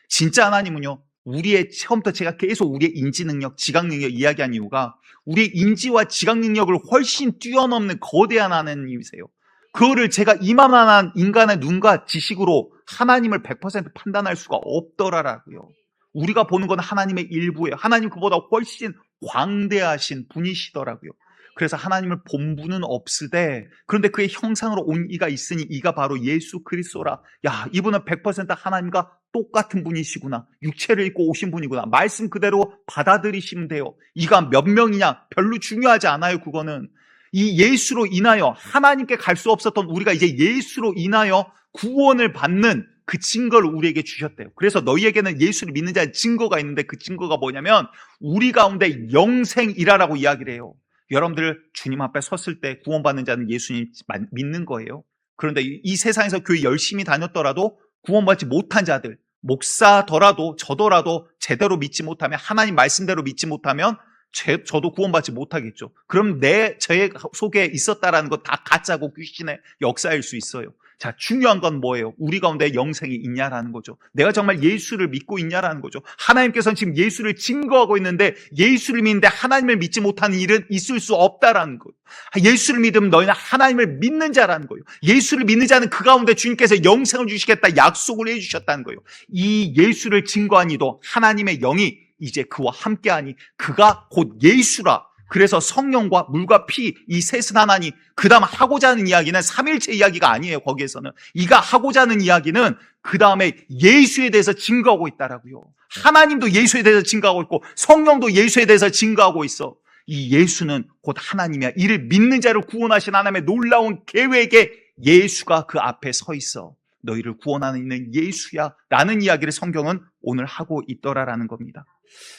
진짜 하나님은요, 우리의 처음부터 제가 계속 우리의 인지 능력, 지각 능력 이야기한 이유가 우리의 인지와 지각 능력을 훨씬 뛰어넘는 거대한 하나님이세요. 그거를 제가 이만한 인간의 눈과 지식으로 하나님을 100% 판단할 수가 없더라고요. 우리가 보는 건 하나님의 일부예요. 하나님 그보다 훨씬 광대하신 분이시더라고요. 그래서 하나님을 본분은 없으되 그런데 그의 형상으로 온 이가 있으니 이가 바로 예수 그리스도라. 야, 이분은 100% 하나님과 똑같은 분이시구나. 육체를 입고 오신 분이구나. 말씀 그대로 받아들이시면 돼요. 이가 몇 명이냐 별로 중요하지 않아요. 그거는 이 예수로 인하여 하나님께 갈 수 없었던 우리가 이제 예수로 인하여 구원을 받는 그 증거를 우리에게 주셨대요. 그래서 너희에게는 예수를 믿는 자의 증거가 있는데 그 증거가 뭐냐면 우리 가운데 영생이라라고 이야기를 해요. 여러분들 주님 앞에 섰을 때 구원받는 자는 예수님 믿는 거예요. 그런데 이 세상에서 교회 열심히 다녔더라도 구원받지 못한 자들, 목사더라도 저더라도 제대로 믿지 못하면 하나님 말씀대로 믿지 못하면 저도 구원받지 못하겠죠. 그럼 저의 속에 있었다라는 거 다 가짜고 귀신의 역사일 수 있어요. 자, 중요한 건 뭐예요? 우리 가운데 영생이 있냐라는 거죠. 내가 정말 예수를 믿고 있냐라는 거죠. 하나님께서는 지금 예수를 증거하고 있는데 예수를 믿는데 하나님을 믿지 못하는 일은 있을 수 없다라는 거예요. 예수를 믿으면 너희는 하나님을 믿는 자라는 거예요. 예수를 믿는 자는 그 가운데 주님께서 영생을 주시겠다 약속을 해주셨다는 거예요. 이 예수를 증거한 이도 하나님의 영이 이제 그와 함께하니 그가 곧 예수라. 그래서 성령과 물과 피 이 셋은 하나니 그 다음 하고자 하는 이야기는 삼일체 이야기가 아니에요. 거기에서는 이가 하고자 하는 이야기는 그 다음에 예수에 대해서 증거하고 있다라고요. 하나님도 예수에 대해서 증거하고 있고 성령도 예수에 대해서 증거하고 있어. 이 예수는 곧 하나님이야. 이를 믿는 자를 구원하신 하나님의 놀라운 계획에 예수가 그 앞에 서 있어. 너희를 구원하는 예수야 라는 이야기를 성경은 오늘 하고 있더라라는 겁니다.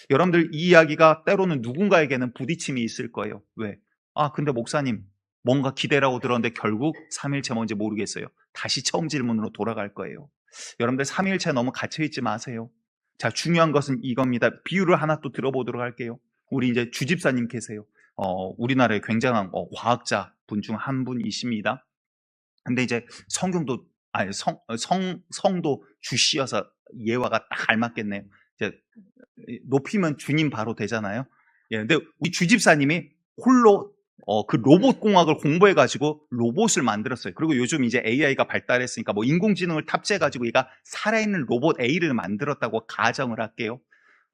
여러분들 이 이야기가 때로는 누군가에게는 부딪힘이 있을 거예요. 왜? 근데 목사님 뭔가 기대라고 들었는데 결국 삼일체 뭔지 모르겠어요. 다시 처음 질문으로 돌아갈 거예요. 여러분들 삼일체 너무 갇혀있지 마세요. 자, 중요한 것은 이겁니다. 비유를 하나 또 들어보도록 할게요. 우리 이제 주집사님 계세요. 우리나라의 굉장한 과학자 분 중 한 분이십니다. 근데 이제 성경도 성도 주씨여서 예화가 딱 알맞겠네요. 이제 높이면 주님 바로 되잖아요. 예, 근데 우리 주집사님이 홀로 그 로봇 공학을 공부해가지고 로봇을 만들었어요. 그리고 요즘 이제 AI가 발달했으니까 뭐 인공지능을 탑재해가지고 얘가 살아있는 로봇 A를 만들었다고 가정을 할게요.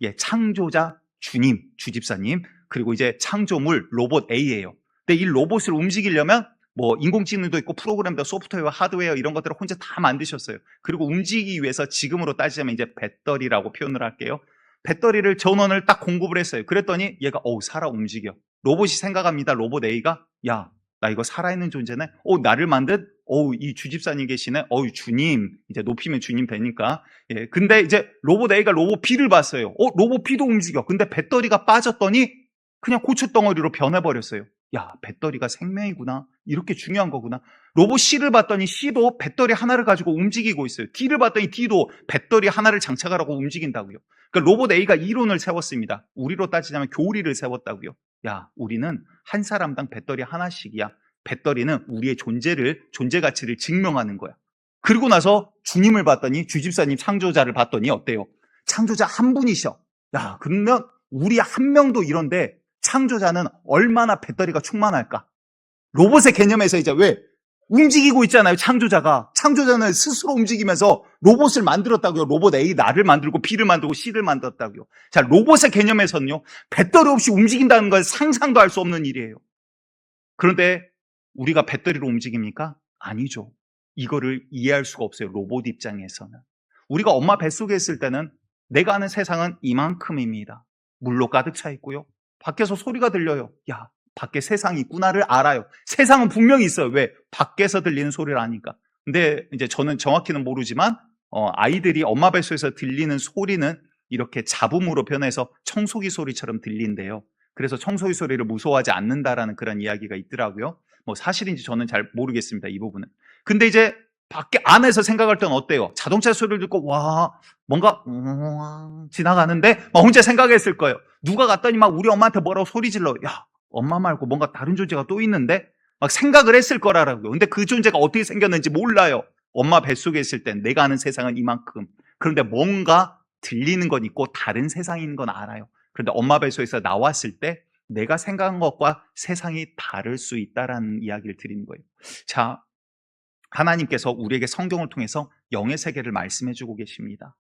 예, 창조자 주님, 주집사님, 그리고 이제 창조물 로봇 A예요. 근데 이 로봇을 움직이려면 뭐 인공지능도 있고 프로그램도 소프트웨어, 하드웨어 이런 것들을 혼자 다 만드셨어요. 그리고 움직이기 위해서 지금으로 따지자면 이제 배터리라고 표현을 할게요. 배터리를 전원을 딱 공급을 했어요. 그랬더니 얘가 살아 움직여. 로봇이 생각합니다. 로봇 A가 야, 나 이거 살아있는 존재네. 나를 만든 이 주집사님 계시네. 주님. 이제 높이면 주님 되니까. 예. 근데 이제 로봇 A가 로봇 B를 봤어요. 로봇 B도 움직여. 근데 배터리가 빠졌더니 그냥 고추덩어리로 변해버렸어요. 야, 배터리가 생명이구나. 이렇게 중요한 거구나. 로봇 C를 봤더니 C도 배터리 하나를 가지고 움직이고 있어요. D를 봤더니 D도 배터리 하나를 장착하라고 움직인다고요. 그러니까 로봇 A가 이론을 세웠습니다. 우리로 따지자면 교리를 세웠다고요. 야, 우리는 한 사람당 배터리 하나씩이야. 배터리는 우리의 존재 가치를 증명하는 거야. 그리고 나서 주님을 봤더니 주집사님 창조자를 봤더니 어때요? 창조자 한 분이셔. 야, 그러면 우리 한 명도 이런데 창조자는 얼마나 배터리가 충만할까? 로봇의 개념에서 이제 왜? 움직이고 있잖아요, 창조자가. 창조자는 스스로 움직이면서 로봇을 만들었다고요. 로봇 A, 나를 만들고 B를 만들고 C를 만들었다고요. 자, 로봇의 개념에서는요, 배터리 없이 움직인다는 건 상상도 할 수 없는 일이에요. 그런데 우리가 배터리로 움직입니까? 아니죠. 이거를 이해할 수가 없어요, 로봇 입장에서는. 우리가 엄마 뱃속에 있을 때는 내가 아는 세상은 이만큼입니다. 물로 가득 차 있고요. 밖에서 소리가 들려요. 야, 밖에 세상이 있구나를 알아요. 세상은 분명히 있어요. 왜? 밖에서 들리는 소리를 아니까. 근데 이제 저는 정확히는 모르지만 아이들이 엄마 뱃속에서 들리는 소리는 이렇게 잡음으로 변해서 청소기 소리처럼 들린대요. 그래서 청소기 소리를 무서워하지 않는다라는 그런 이야기가 있더라고요. 뭐 사실인지 저는 잘 모르겠습니다, 이 부분은. 근데 이제 밖에 안에서 생각할 때는 어때요? 자동차 소리를 듣고 와 뭔가 지나가는데 막 혼자 생각했을 거예요. 누가 갔더니 막 우리 엄마한테 뭐라고 소리 질러. 야, 엄마 말고 뭔가 다른 존재가 또 있는데? 막 생각을 했을 거라고요. 근데 그 존재가 어떻게 생겼는지 몰라요. 엄마 뱃속에 있을 땐 내가 아는 세상은 이만큼. 그런데 뭔가 들리는 건 있고 다른 세상인 건 알아요. 그런데 엄마 뱃속에서 나왔을 때 내가 생각한 것과 세상이 다를 수 있다라는 이야기를 드리는 거예요. 자, 하나님께서 우리에게 성경을 통해서 영의 세계를 말씀해 주고 계십니다.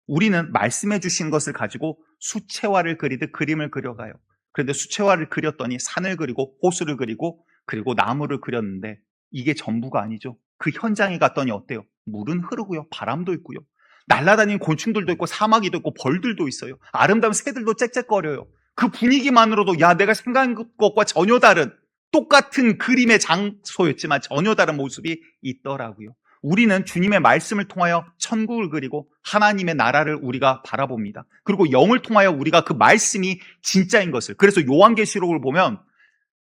우리는 말씀해 주신 것을 가지고 수채화를 그리듯 그림을 그려가요. 그런데 수채화를 그렸더니 산을 그리고 호수를 그리고 나무를 그렸는데 이게 전부가 아니죠. 그 현장에 갔더니 어때요? 물은 흐르고요. 바람도 있고요. 날아다니는 곤충들도 있고 사마귀도 있고 벌들도 있어요. 아름다운 새들도 짹짹거려요. 그 분위기만으로도 야, 내가 생각한 것과 전혀 다른 똑같은 그림의 장소였지만 전혀 다른 모습이 있더라고요. 우리는 주님의 말씀을 통하여 천국을 그리고 하나님의 나라를 우리가 바라봅니다. 그리고 영을 통하여 우리가 그 말씀이 진짜인 것을, 그래서 요한계시록을 보면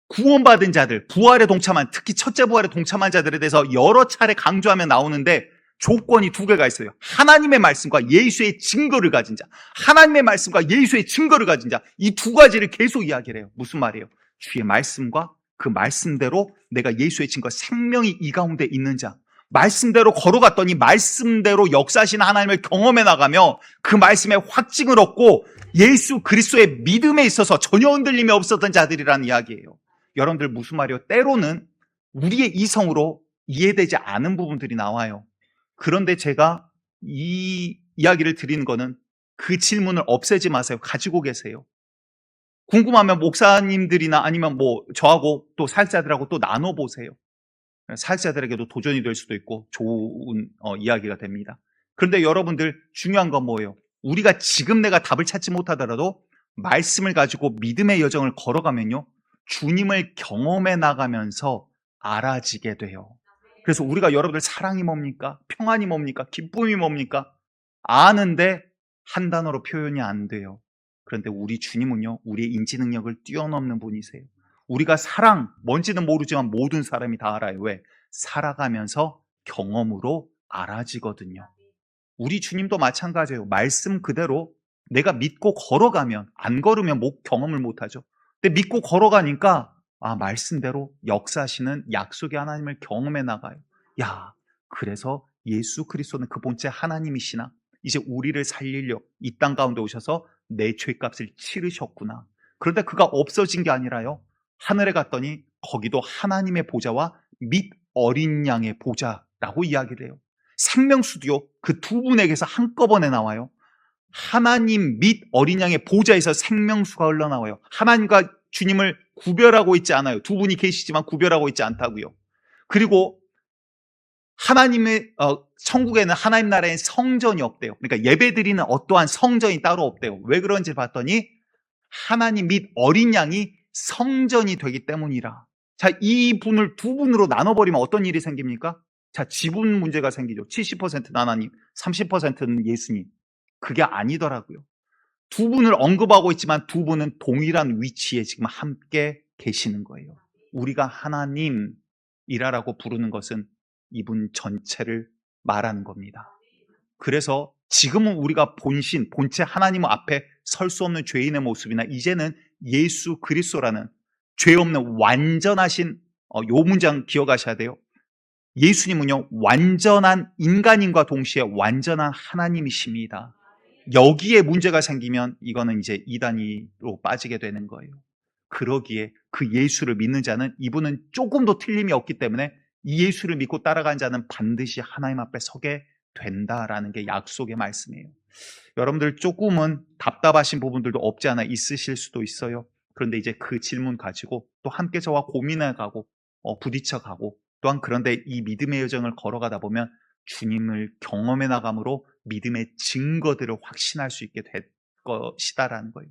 구원받은 자들, 부활에 동참한, 특히 첫째 부활에 동참한 자들에 대해서 여러 차례 강조하며 나오는데 조건이 두 개가 있어요. 하나님의 말씀과 예수의 증거를 가진 자, 하나님의 말씀과 예수의 증거를 가진 자, 이 두 가지를 계속 이야기를 해요. 무슨 말이에요? 주의 말씀과 그 말씀대로 내가 예수의 증거, 생명이 이 가운데 있는 자, 말씀대로 걸어갔더니 말씀대로 역사하신 하나님을 경험해 나가며 그 말씀에 확증을 얻고 예수 그리스도의 믿음에 있어서 전혀 흔들림이 없었던 자들이라는 이야기예요. 여러분들 무슨 말이에요? 때로는 우리의 이성으로 이해되지 않은 부분들이 나와요. 그런데 제가 이 이야기를 드리는 거는 그 질문을 없애지 마세요. 가지고 계세요. 궁금하면 목사님들이나 아니면 저하고 또 사역자들하고 또 나눠보세요. 사역자들에게도 도전이 될 수도 있고 좋은 이야기가 됩니다. 그런데 여러분들 중요한 건 뭐예요? 우리가 지금 내가 답을 찾지 못하더라도 말씀을 가지고 믿음의 여정을 걸어가면요, 주님을 경험해 나가면서 알아지게 돼요. 그래서 우리가 여러분들 사랑이 뭡니까? 평안이 뭡니까? 기쁨이 뭡니까? 아는데 한 단어로 표현이 안 돼요. 그런데 우리 주님은요, 우리의 인지 능력을 뛰어넘는 분이세요. 우리가 사랑, 뭔지는 모르지만 모든 사람이 다 알아요. 왜? 살아가면서 경험으로 알아지거든요. 우리 주님도 마찬가지예요. 말씀 그대로 내가 믿고 걸어가면, 안 걸으면 경험을 못하죠. 근데 믿고 걸어가니까 말씀대로 역사하시는 약속의 하나님을 경험해 나가요. 야, 그래서 예수 그리스도는 그 본체 하나님이시나 이제 우리를 살리려 이 땅 가운데 오셔서 내 죄값을 치르셨구나. 그런데 그가 없어진 게 아니라요, 하늘에 갔더니 거기도 하나님의 보좌와 및 어린 양의 보좌라고 이야기를 해요. 생명수도요, 그 두 분에게서 한꺼번에 나와요. 하나님 및 어린 양의 보좌에서 생명수가 흘러나와요. 하나님과 주님을 구별하고 있지 않아요. 두 분이 계시지만 구별하고 있지 않다고요. 그리고 하나님의 천국에는 하나님 나라의 성전이 없대요. 그러니까 예배드리는 어떠한 성전이 따로 없대요. 왜 그런지 봤더니 하나님 및 어린 양이 성전이 되기 때문이라. 자, 이 분을 두 분으로 나눠버리면 어떤 일이 생깁니까? 자, 지분 문제가 생기죠. 70%는 하나님, 30%는 예수님. 그게 아니더라고요. 두 분을 언급하고 있지만 두 분은 동일한 위치에 지금 함께 계시는 거예요. 우리가 하나님이라고 부르는 것은 이분 전체를 말하는 겁니다. 그래서 지금은 우리가 본체 하나님 앞에 설 수 없는 죄인의 모습이나 이제는 예수 그리스도라는 죄 없는 완전하신 요 문장 기억하셔야 돼요. 예수님은요, 완전한 인간인과 동시에 완전한 하나님이십니다. 여기에 문제가 생기면 이거는 이제 이단으로 빠지게 되는 거예요. 그러기에 그 예수를 믿는 자는 이분은 조금도 틀림이 없기 때문에 이 예수를 믿고 따라간 자는 반드시 하나님 앞에 서게 된다라는 게 약속의 말씀이에요. 여러분들 조금은 답답하신 부분들도 없지 않아 있으실 수도 있어요. 그런데 이제 그 질문 가지고 또 함께 저와 고민해가고 부딪혀가고, 또한 그런데 이 믿음의 여정을 걸어가다 보면 주님을 경험해 나감으로 믿음의 증거들을 확신할 수 있게 될 것이다라는 거예요.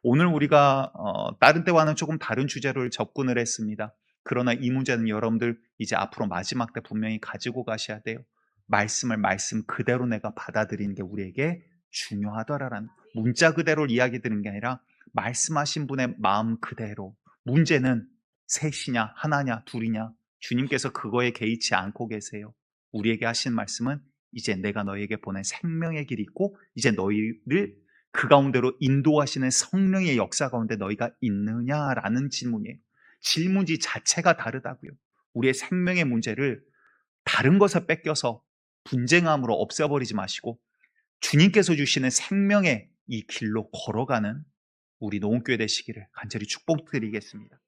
오늘 우리가 다른 때와는 조금 다른 주제로 접근을 했습니다. 그러나 이 문제는 여러분들 이제 앞으로 마지막 때 분명히 가지고 가셔야 돼요. 말씀을 말씀 그대로 내가 받아들이는 게 우리에게 중요하더라라는, 문자 그대로 이야기 드리는 게 아니라 말씀하신 분의 마음 그대로. 문제는 셋이냐 하나냐 둘이냐, 주님께서 그거에 개의치 않고 계세요. 우리에게 하신 말씀은 이제 내가 너희에게 보낸 생명의 길이 있고 이제 너희를 그 가운데로 인도하시는 성령의 역사 가운데 너희가 있느냐라는 질문이에요. 질문지 자체가 다르다고요. 우리의 생명의 문제를 다른 것에 뺏겨서 분쟁함으로 없애버리지 마시고 주님께서 주시는 생명의 이 길로 걸어가는 우리 노원교회 되시기를 간절히 축복드리겠습니다.